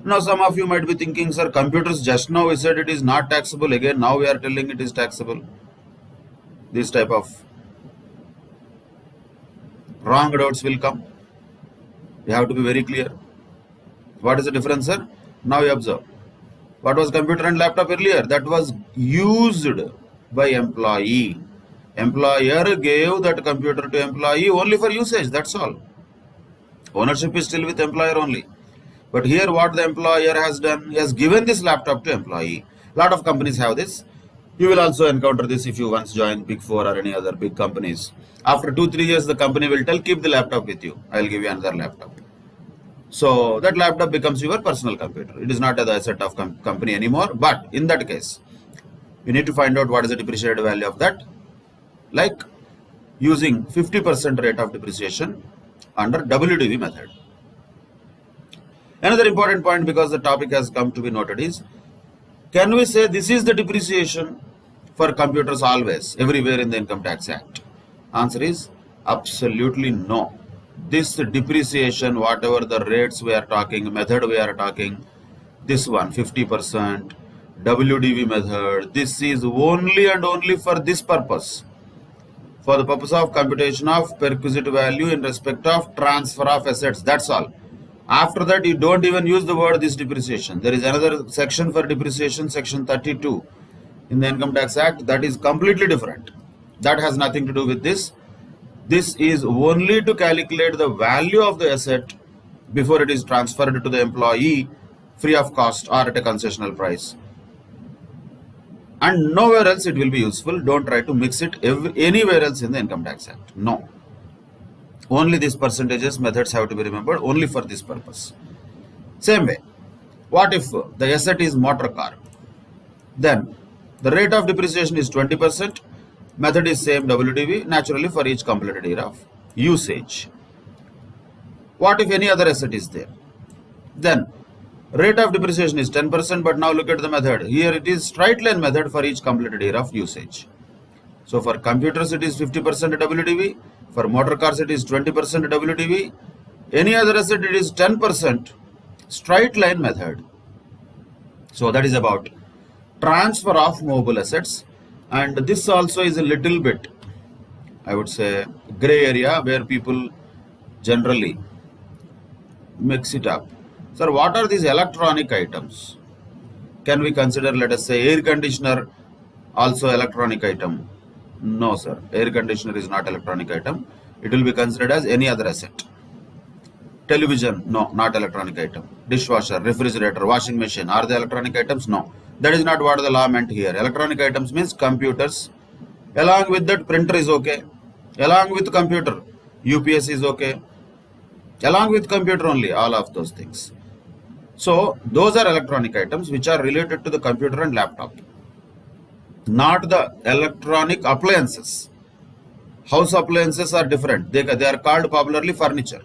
Now some of you might be thinking, sir, computers just now we said it is not taxable, again now we are telling it is taxable. This type of wrong doubts will come. You have to be very clear. What is the difference, sir? Now you observe. What was computer and laptop earlier? That was used by employee. Employer gave that computer to employee only for usage, that's all. Ownership is still with employer only. But here what the employer has done, he has given this laptop to employee. Lot of companies have this. You will also encounter this if you once join Big 4 or any other big companies. After 2-3 years, the company will tell, keep the laptop with you. I will give you another laptop. So that laptop becomes your personal computer. It is not the asset of company anymore. But in that case, you need to find out what is the depreciated value of that, like using 50% rate of depreciation under WDV method. Another important point, because the topic has come to be noted, is can we say this is the depreciation for computers always, everywhere in the Income Tax Act? Answer is absolutely no. This depreciation, whatever the rates we are talking, method we are talking, this one 50%, WDV method, this is only and only for this purpose. For the purpose of computation of perquisite value in respect of transfer of assets. That's all. After that, you don't even use the word this depreciation. There is another section for depreciation, section 32 in the Income Tax Act, that is completely different. That has nothing to do with this. This is only to calculate the value of the asset before it is transferred to the employee free of cost or at a concessional price. And nowhere else it will be useful. Don't try to mix it anywhere else in the Income Tax Act. No. Only these percentages methods have to be remembered only for this purpose. Same way, what if the asset is motor car? Then the rate of depreciation is 20%. Method is same, WDV, naturally for each completed year of usage. What if any other asset is there? Then rate of depreciation is 10%, but now look at the method. Here it is straight line method for each completed year of usage. So for computers it is 50% WDV, for motor cars it is 20% WDV, any other asset it is 10% straight line method. So that is about transfer of mobile assets, and this also is a little bit, I would say, gray area where people generally mix it up. Sir, what are these electronic items? Can we consider, let us say, air conditioner also electronic item? No, sir. Air conditioner is not electronic item. It will be considered as any other asset. Television, no, not electronic item. Dishwasher, refrigerator, washing machine, are they electronic items? No. That is not what the law meant here. Electronic items means computers. Along with that, printer is okay. Along with computer, UPS is okay. Along with computer only, all of those things. So those are electronic items which are related to the computer and laptop, not the electronic appliances. House appliances are different. They are called popularly furniture.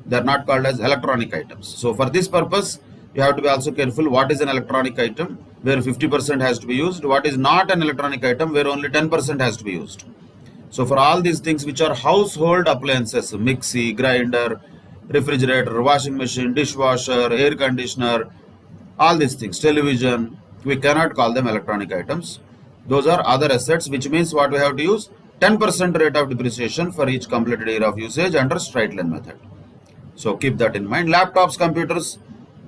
They are not called as electronic items. So for this purpose, you have to be also careful what is an electronic item where 50% has to be used, what is not an electronic item where only 10% has to be used. So for all these things which are household appliances, mixie, grinder, refrigerator, washing machine, dishwasher, air conditioner, all these things, television, we cannot call them electronic items. Those are other assets, which means what we have to use 10% rate of depreciation for each completed year of usage under straight line method. So keep that in mind. Laptops, computers,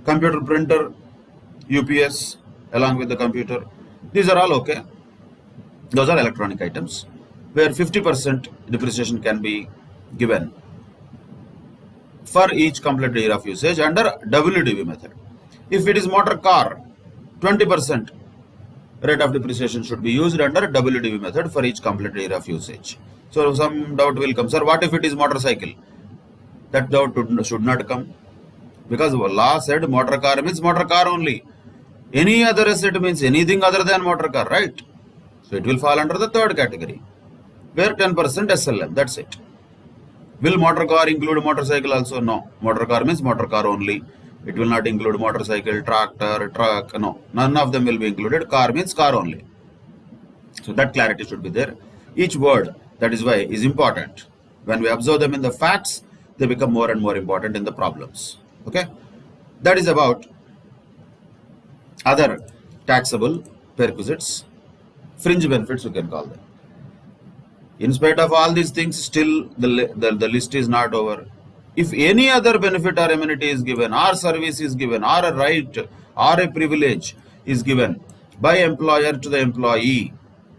computer, printer, UPS along with the computer, these are all okay. Those are electronic items where 50% depreciation can be given for each completed year of usage under WDV method. If it is motor car, 20% rate of depreciation should be used under WDV method for each completed year of usage. So some doubt will come, sir, what if it is motorcycle? That doubt should not come, because law said motor car means motor car only. Any other asset means anything other than motor car, right? So it will fall under the third category, where 10% SLM, that's it. Will motor car include motorcycle also? No. Motor car means motor car only. It will not include motorcycle, tractor, truck, no. None of them will be included. Car means car only. So that clarity should be there. Each word, that is why, is important. When we observe them in the facts, they become more and more important in the problems. Okay? That is about other taxable perquisites, fringe benefits you can call them. In spite of all these things, still the list is not over. If any other benefit or amenity is given, or service is given, or a right or a privilege is given by employer to the employee,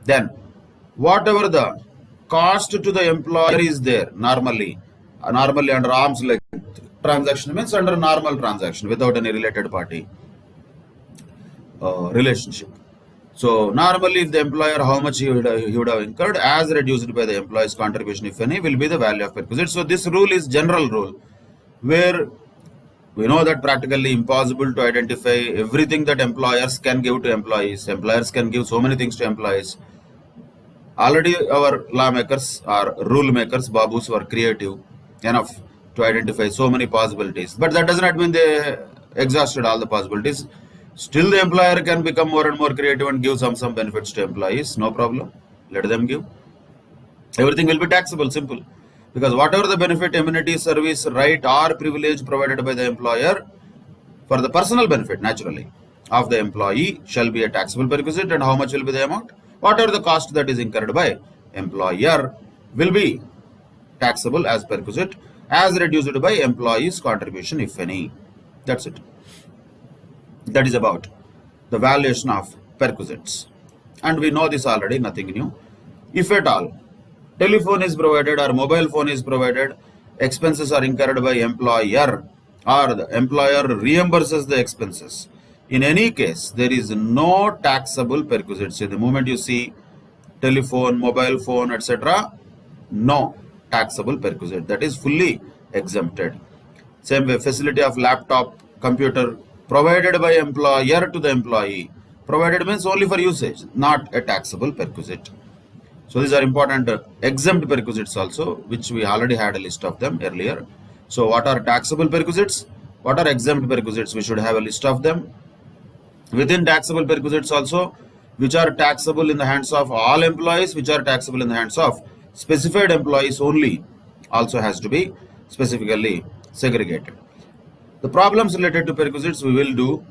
then whatever the cost to the employer is there, normally under arm's length transaction means under normal transaction without any related party relationship. So normally if the employer, how much he would have incurred as reduced by the employee's contribution, if any, will be the value of perquisite. So this rule is general rule, where we know that practically impossible to identify everything that employers can give to employees. Employers can give so many things to employees. Already our lawmakers or rule makers, babus, were creative enough to identify so many possibilities. But that does not mean they exhausted all the possibilities. Still, the employer can become more and more creative and give some benefits to employees. No problem. Let them give. Everything will be taxable, simple. Because whatever the benefit, amenity, service, right or privilege provided by the employer for the personal benefit, naturally, of the employee shall be a taxable perquisite. And how much will be the amount? Whatever the cost that is incurred by employer will be taxable as perquisite, as reduced by employee's contribution, if any. That's it. That is about the valuation of perquisites. And we know this already, nothing new. If at all telephone is provided or mobile phone is provided, expenses are incurred by employer or the employer reimburses the expenses. In any case, there is no taxable perquisites. The moment you see telephone, mobile phone, etc., no taxable perquisite. That is fully exempted. Same way, facility of laptop, computer provided by employer to the employee. Provided means only for usage, not a taxable perquisite. So these are important exempt perquisites also, which we already had a list of them earlier. So what are taxable perquisites? What are exempt perquisites? We should have a list of them. Within taxable perquisites also, which are taxable in the hands of all employees, which are taxable in the hands of specified employees only, also has to be specifically segregated. The problems related to perquisites, we will do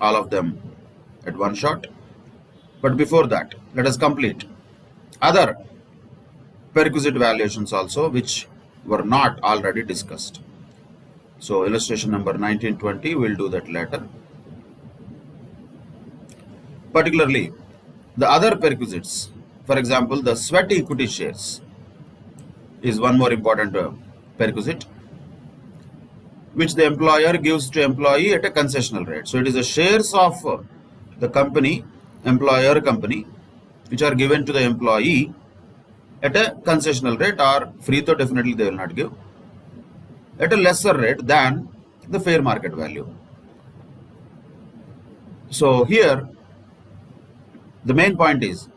all of them at one shot. But before that, let us complete other perquisite valuations also, which were not already discussed. So illustration number 1920, we'll do that later. Particularly, the other perquisites, for example, the sweat equity shares is one more important perquisite, which the employer gives to employee at a concessional rate. So it is the shares of the company, employer company, which are given to the employee at a concessional rate, or free though definitely they will not give, at a lesser rate than the fair market value. So here, the main point is,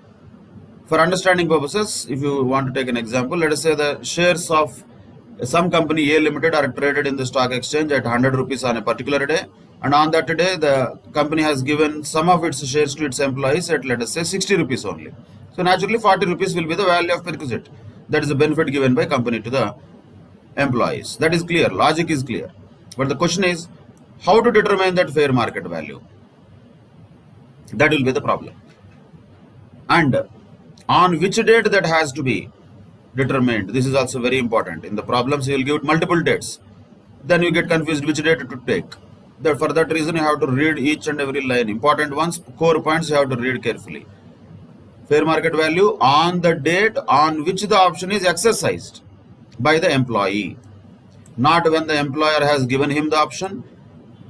for understanding purposes, if you want to take an example, let us say the shares of some company A Limited are traded in the stock exchange at 100 rupees on a particular day, and on that day the company has given some of its shares to its employees at, let us say, 60 rupees only. So naturally 40 rupees will be the value of perquisite. That is the benefit given by company to the employees. That is clear, logic is clear. But the question is, how to determine that fair market value? That will be the problem. And on which date that has to be determined, this is also very important. In the problems you will give multiple dates, then you get confused which date to take. For that reason you have to read each and every line. Important ones, core points you have to read carefully. Fair market value on the date on which the option is exercised by the employee, not when the employer has given him the option,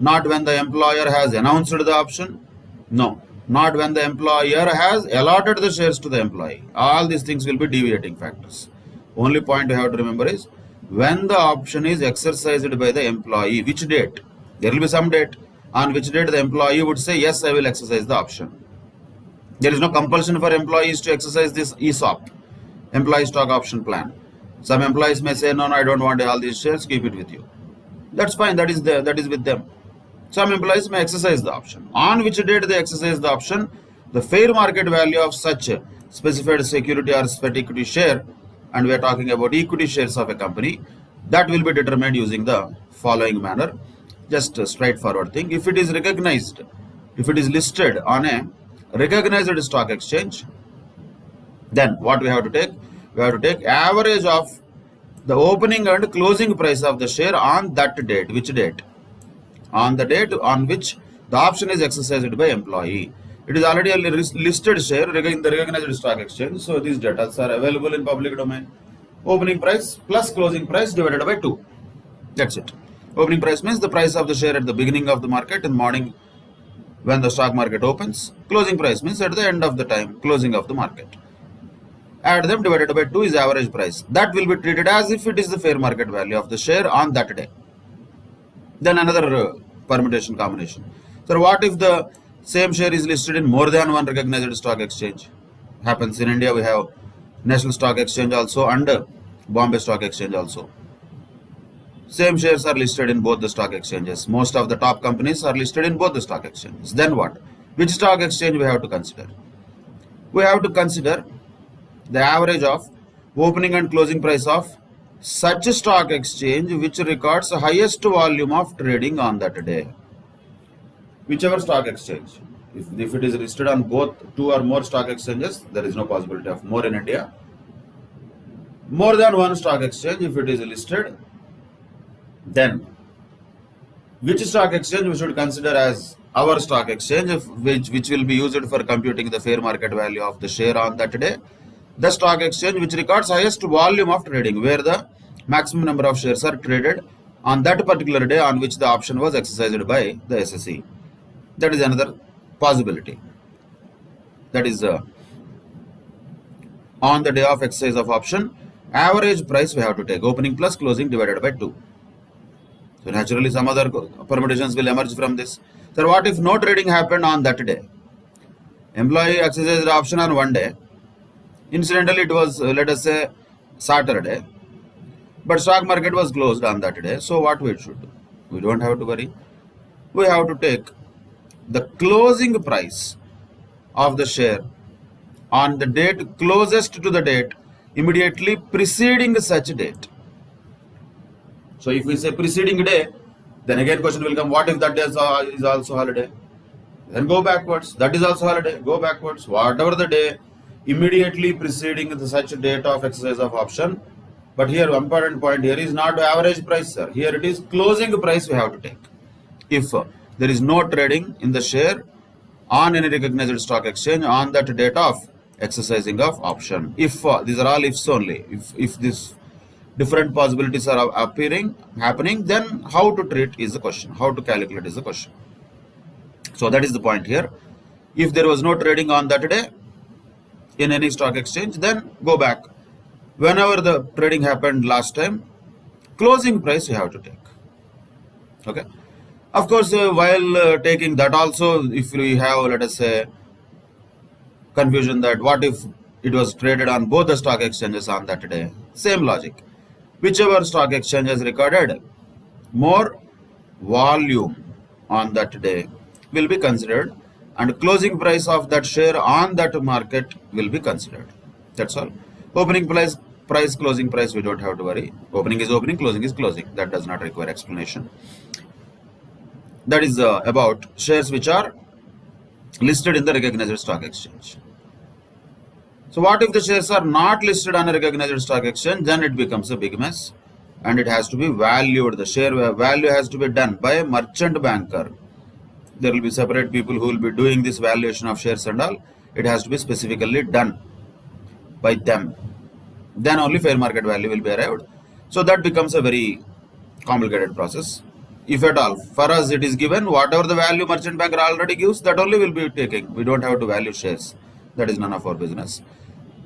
not when the employer has announced the option, no, not when the employer has allotted the shares to the employee. All these things will be deviating factors. Only point you have to remember is when the option is exercised by the employee, which date? There will be some date on which date the employee would say, yes, I will exercise the option. There is no compulsion for employees to exercise this ESOP, employee stock option plan. Some employees may say, no, I don't want all these shares, keep it with you. That's fine, that is with them. Some employees may exercise the option. On which date they exercise the option, the fair market value of such specified security or sweat equity share, and we are talking about equity shares of a company, that will be determined using the following manner. Just a straightforward thing. If it is recognized, if it is listed on a recognized stock exchange, then what we have to take? We have to take average of the opening and closing price of the share on that date. Which date? On the date on which the option is exercised by employee. It is already a listed share in the recognized stock exchange, so these data are available in public domain. Opening price plus closing price divided by 2. That's it. Opening price means the price of the share at the beginning of the market in the morning when the stock market opens. Closing price means at the end of the time, closing of the market. Add them, divided by 2 is average price. That will be treated as if it is the fair market value of the share on that day. Then another permutation combination. So what if the same share is listed in more than one recognized stock exchange? Happens in India, we have National Stock Exchange also and Bombay Stock Exchange also. Same shares are listed in both the stock exchanges. Most of the top companies are listed in both the stock exchanges. Then what? Which stock exchange we have to consider? We have to consider the average of opening and closing price of such a stock exchange which records the highest volume of trading on that day. Whichever stock exchange. If it is listed on both 2 or more stock exchanges, there is no possibility of more in India. More than one stock exchange, if it is listed, then which stock exchange we should consider as our stock exchange, which will be used for computing the fair market value of the share on that day? The stock exchange which records highest volume of trading, where the maximum number of shares are traded on that particular day on which the option was exercised by the SSE. That is another possibility. That is on the day of exercise of option, average price we have to take, opening plus closing divided by 2. So naturally some other permutations will emerge from this. So what if no trading happened on that day? Employee exercised the option on one day. Incidentally, it was, let us say, Saturday. But stock market was closed on that day. So what we should do? We don't have to worry. We have to take the closing price of the share on the date closest to the date immediately preceding such date. So if we say preceding day, then again question will come, what if that day is also holiday? Then go backwards. That is also holiday. Go backwards. Whatever the day immediately preceding such date of exercise of option. But here important point here is not average price, sir. Here it is closing price we have to take. If there is no trading in the share on any recognized stock exchange on that date of exercising of option. If these are all ifs only. If this different possibilities are happening, then how to treat is the question. How to calculate is the question. So that is the point here. If there was no trading on that day in any stock exchange, then go back. Whenever the trading happened last time, closing price you have to take. Okay. Of course, while taking that also, if we have, let us say, confusion that what if it was traded on both the stock exchanges on that day, same logic. Whichever stock exchange has recorded more volume on that day will be considered, and closing price of that share on that market will be considered. That's all. Opening price, closing price, we don't have to worry. Opening is opening, closing is closing. That does not require explanation. That is about shares which are listed in the recognized stock exchange. So what if the shares are not listed on a recognized stock exchange? Then it becomes a big mess and it has to be valued. The share value has to be done by a merchant banker. There will be separate people who will be doing this valuation of shares and all. It has to be specifically done by them. Then only fair market value will be arrived. So that becomes a very complicated process. If at all, for us it is given, whatever the value merchant banker already gives, that only will be taking. We don't have to value shares. That is none of our business.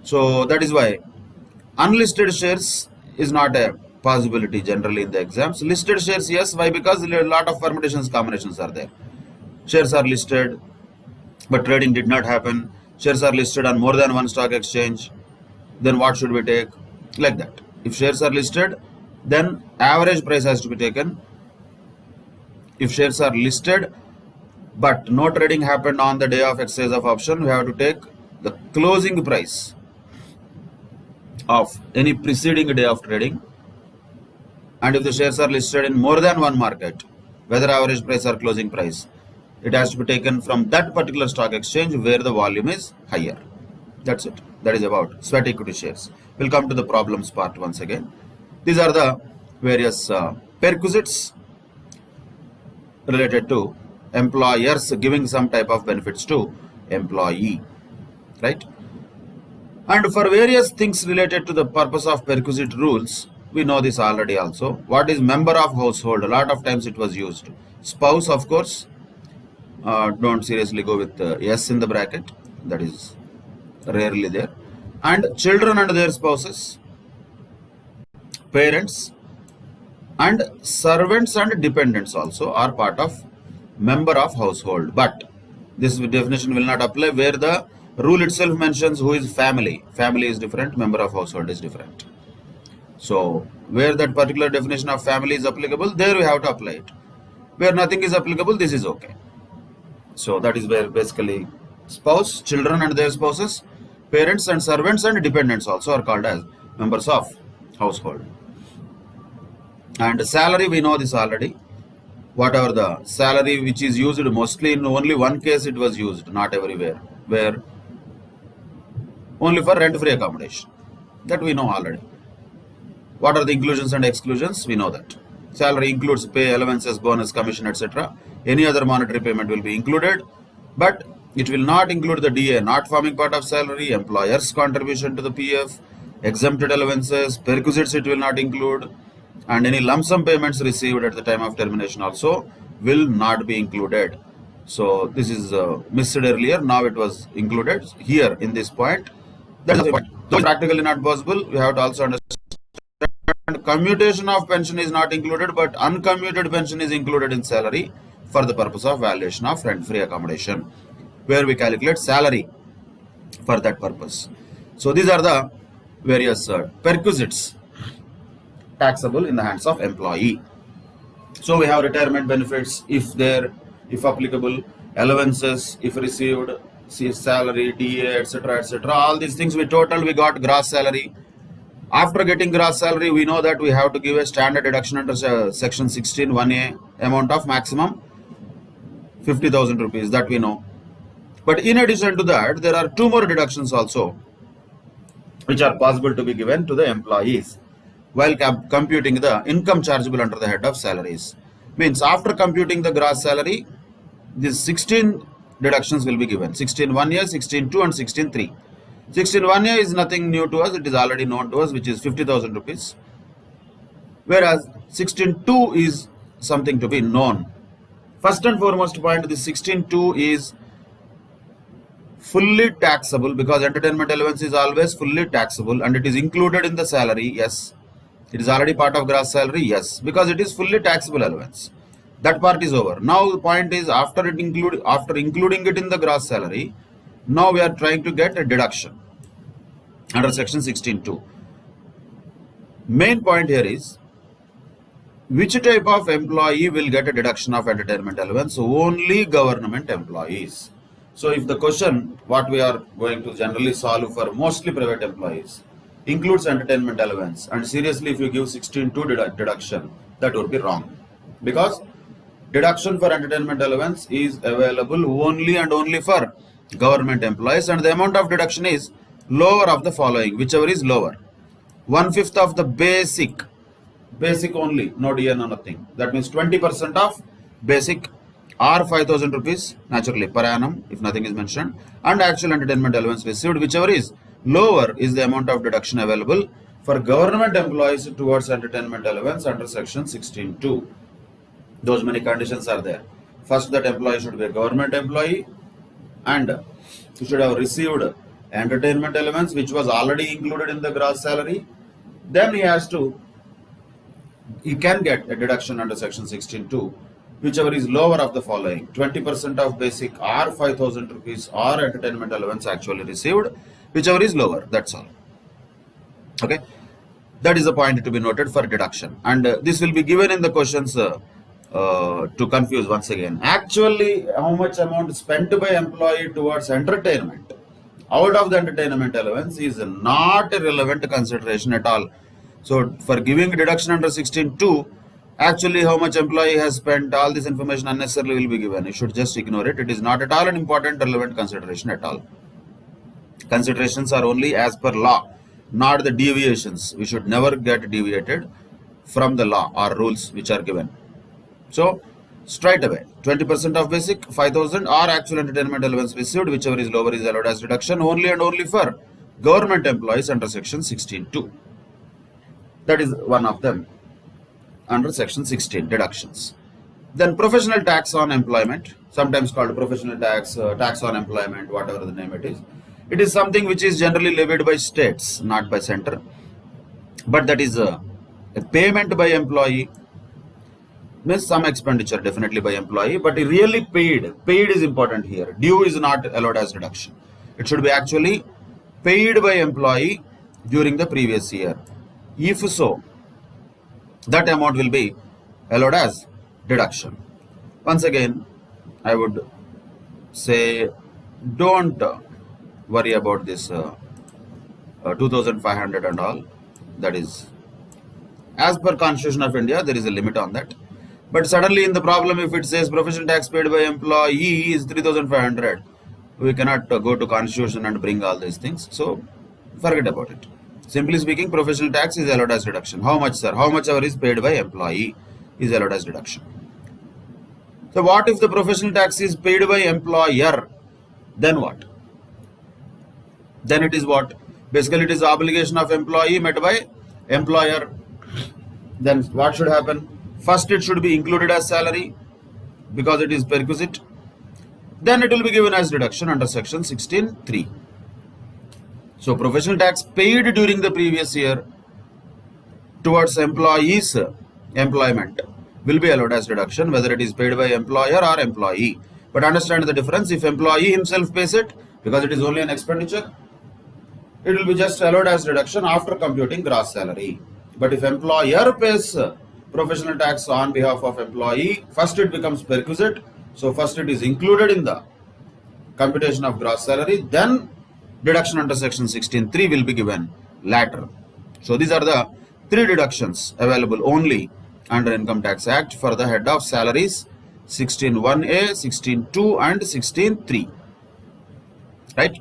So that is why unlisted shares is not a possibility generally in the exams. Listed shares, yes. Why? Because a lot of permutations, combinations are there. Shares are listed, but trading did not happen. Shares are listed on more than one stock exchange. Then what should we take? Like that. If shares are listed, then average price has to be taken. If shares are listed, but no trading happened on the day of exercise of option, we have to take the closing price of any preceding day of trading. And if the shares are listed in more than one market, whether average price or closing price, it has to be taken from that particular stock exchange where the volume is higher. That's it. That is about sweat equity shares. We'll come to the problems part once again. These are the various perquisites related to employers giving some type of benefits to employee, right? And for various things related to the purpose of perquisite rules, we know this already also. What is member of household? A lot of times it was used. Spouse, of course, don't seriously go with S in the bracket. That is rarely there. And children and their spouses, parents, and servants and dependents also are part of member of household. But this definition will not apply where the rule itself mentions who is family. Family is different, member of household is different. So where that particular definition of family is applicable, there we have to apply it. Where nothing is applicable, this is okay. So that is where basically spouse, children and their spouses, parents and servants and dependents also are called as members of household. And salary, we know this already. Whatever the salary which is used, mostly in only one case it was used, not everywhere, where only for rent-free accommodation. That we know already. What are the inclusions and exclusions? We know that. Salary includes pay, allowances, bonus, commission, etc. Any other monetary payment will be included, but it will not include the DA not forming part of salary, employer's contribution to the PF, exempted allowances, perquisites it will not include, and any lump sum payments received at the time of termination also will not be included. So this is missed earlier, now it was included here in this point. That is the point. Though practically not possible, we have to also understand. And commutation of pension is not included, but uncommuted pension is included in salary for the purpose of valuation of rent-free accommodation, where we calculate salary for that purpose. So these are the various perquisites taxable in the hands of employee. So we have retirement benefits if applicable, allowances if received, salary, DA, etc., etc. All these things we total, we got gross salary. After getting gross salary, we know that we have to give a standard deduction under section 16 1A amount of maximum 50,000 rupees, that we know. But in addition to that, there are two more deductions also which are possible to be given to the employees while computing the income chargeable under the head of salaries. Means after computing the gross salary, these 16 deductions will be given. 16 1A, 16 2 and 16 3. 16 1A is nothing new to us, it is already known to us, which is 50,000 rupees. Whereas 16 2 is something to be known. First and foremost point, this 16 2 is fully taxable, because entertainment allowance is always fully taxable and it is included in the salary. Yes, it is already part of gross salary. Yes, because it is fully taxable allowance. That part is over. Now the point is, after including it in the gross salary, now we are trying to get a deduction under section 16(2). Main point here is, which type of employee will get a deduction of entertainment allowance? Only government employees. So if the question what we are going to generally solve for mostly private employees includes entertainment allowance, and seriously if you give 16(2) deduction, that would be wrong, because deduction for entertainment allowance is available only and only for government employees, and the amount of deduction is lower of the following, whichever is lower. 1/5 of the basic only, no DA, no nothing. That means 20% of basic or 5,000 rupees naturally per annum if nothing is mentioned, and actual entertainment allowance received, whichever is lower, is the amount of deduction available for government employees towards entertainment allowance under section 16(2). Those many conditions are there. First, that employee should be a government employee and he should have received entertainment allowance which was already included in the gross salary. Then he can get a deduction under section 16(2), whichever is lower of the following: 20% of basic or 5,000 rupees or entertainment allowance actually received, whichever is lower. That's all. Okay, that is a point to be noted for deduction, and this will be given in the questions to confuse once again. Actually, how much amount spent by employee towards entertainment out of the entertainment allowance is not a relevant consideration at all. So for giving deduction under 16(2), actually how much employee has spent, all this information unnecessarily will be given. You should just ignore it. It is not at all an important relevant consideration at all. Considerations are only as per law, not the deviations. We should never get deviated from the law or rules which are given. So straight away, 20% of basic, 5,000 or actual entertainment allowance received, whichever is lower is allowed as deduction only and only for government employees under section 16(2). That is one of them under section 16, deductions. Then professional tax on employment, sometimes called professional tax, tax on employment, whatever the name it is. It is something which is generally levied by states, not by center. But that is a payment by employee. Means some expenditure definitely by employee, but really paid. Paid is important here. Due is not allowed as deduction. It should be actually paid by employee during the previous year. If so, that amount will be allowed as deduction. Once again, I would say don't worry about this 2500 and all. That is, as per Constitution of India, there is a limit on that. But suddenly in the problem, if it says professional tax paid by employee is 3500, we cannot go to Constitution and bring all these things. So forget about it. Simply speaking, professional tax is allowed as deduction. How much, sir? How much ever is paid by employee is allowed as deduction. So what if the professional tax is paid by employer? Then what? Then it is what? Basically, it is the obligation of employee met by employer. Then what should happen? First, it should be included as salary because it is perquisite. Then it will be given as deduction under section 16(3). So professional tax paid during the previous year towards employees' employment will be allowed as deduction, whether it is paid by employer or employee. But understand the difference. If employee himself pays it, because it is only an expenditure, it will be just allowed as deduction after computing gross salary. But if employer pays professional tax on behalf of employee, first it becomes perquisite. So first it is included in the computation of gross salary, then deduction under section 16(3) will be given later. So these are the three deductions available only under Income Tax Act for the head of salaries: 16(1)(a), 16(2) and 16(3). Right?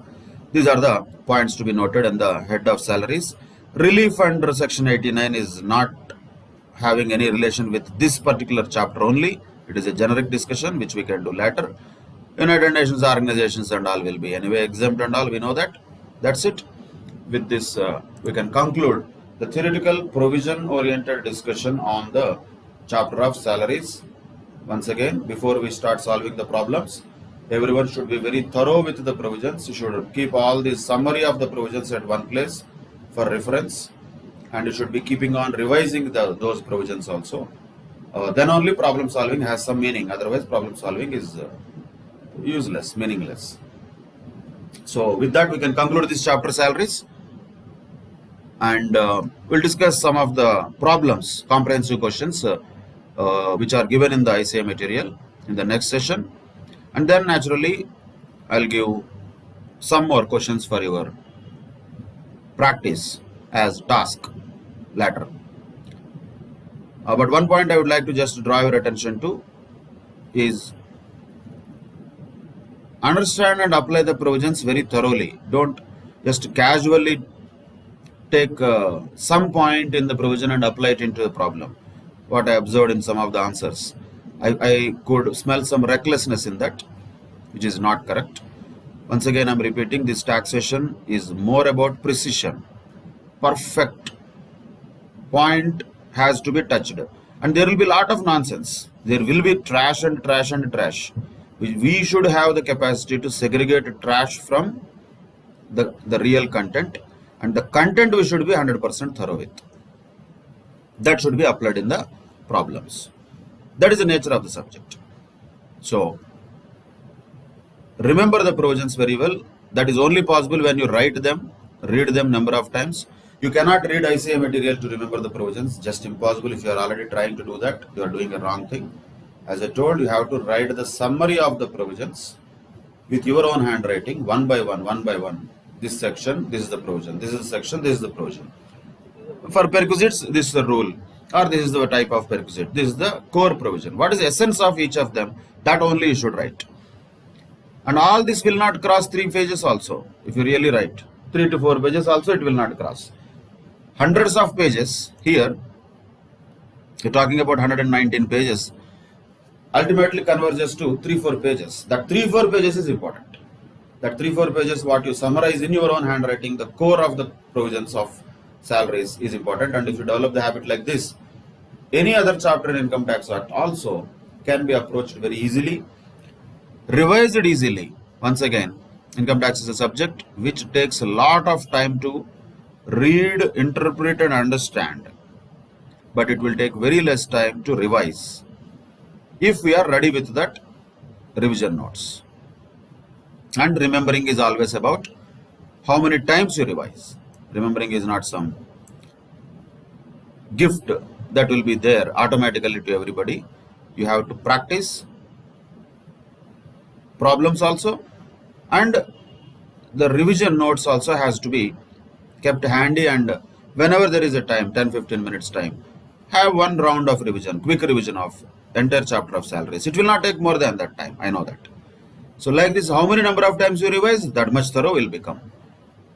These are the points to be noted in the head of salaries. Relief under section 89 is not having any relation with this particular chapter only. It is a generic discussion which we can do later. United Nations organizations and all will be anyway exempt and all, we know that. That's it. With this, we can conclude the theoretical provision oriented discussion on the chapter of salaries. Once again, before we start solving the problems, everyone should be very thorough with the provisions. You should keep all the summary of the provisions at one place for reference, and you should be keeping on revising those provisions also. Then only problem solving has some meaning. Otherwise, problem solving is useless, meaningless. So with that, we can conclude this chapter salaries, and we'll discuss some of the problems, comprehensive questions which are given in the ICA material in the next session. And then naturally, I'll give some more questions for your practice as task later. But one point I would like to just draw your attention to is understand and apply the provisions very thoroughly. Don't just casually take some point in the provision and apply it into the problem. What I observed in some of the answers, I could smell some recklessness in that, which is not correct. Once again, I'm repeating, this taxation is more about precision. Perfect point has to be touched. And there will be a lot of nonsense. There will be trash and trash and trash. We should have the capacity to segregate trash from the real content. And the content we should be 100% thorough with. That should be applied in the problems. That is the nature of the subject. So, remember the provisions very well. That is only possible when you write them, read them number of times. You cannot read ICA material to remember the provisions. Just impossible. If you are already trying to do that, you are doing a wrong thing. As I told, you have to write the summary of the provisions with your own handwriting, one by one, one by one. This section, this is the provision. This is the section, this is the provision. For perquisites, this is the rule, or this is the type of perquisite. This is the core provision. What is the essence of each of them? That only you should write. And all this will not cross 3 pages also. If you really write 3 to 4 pages also, it will not cross. Hundreds of pages here, you're talking about 119 pages, ultimately converges to 3-4 pages. That 3-4 pages is important. That 3-4 pages, what you summarize in your own handwriting, the core of the provisions of salaries is important. And if you develop the habit like this, any other chapter in Income Tax Act also can be approached very easily, revised easily. Once again, income tax is a subject which takes a lot of time to read, interpret and understand, but it will take very less time to revise if we are ready with that revision notes. And remembering is always about how many times you revise. Remembering is not some gift that will be there automatically to everybody. You have to practice problems also, and the revision notes also has to be kept handy, and whenever there is a time, 10-15 minutes time, have one round of revision, quick revision of entire chapter of salaries. It will not take more than that time, I know that. So like this, how many number of times you revise, that much thorough will become.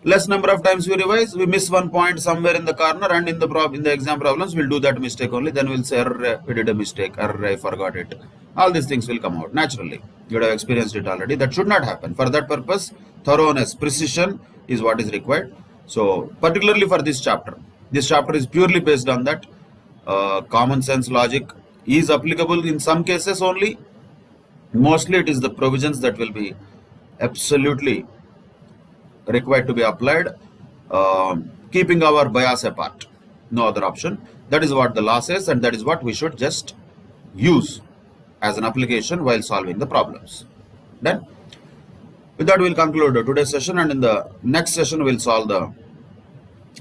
Less number of times we revise, we miss one point somewhere in the corner, and in the exam problems we'll do that mistake only. Then we'll say, error, we did a mistake, error, I forgot it. All these things will come out naturally. You would have experienced it already. That should not happen. For that purpose, thoroughness, precision is what is required. So particularly for this chapter is purely based on that. Common sense logic is applicable in some cases only. Mostly it is the provisions that will be absolutely required to be applied, keeping our bias apart. No other option. That is what the law says, and that is what we should just use as an application while solving the problems. Then, with that, we'll conclude today's session, and in the next session, we'll solve the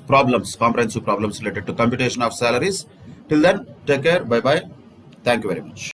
problems, comprehensive problems related to computation of salaries. Till then, take care. Bye bye. Thank you very much.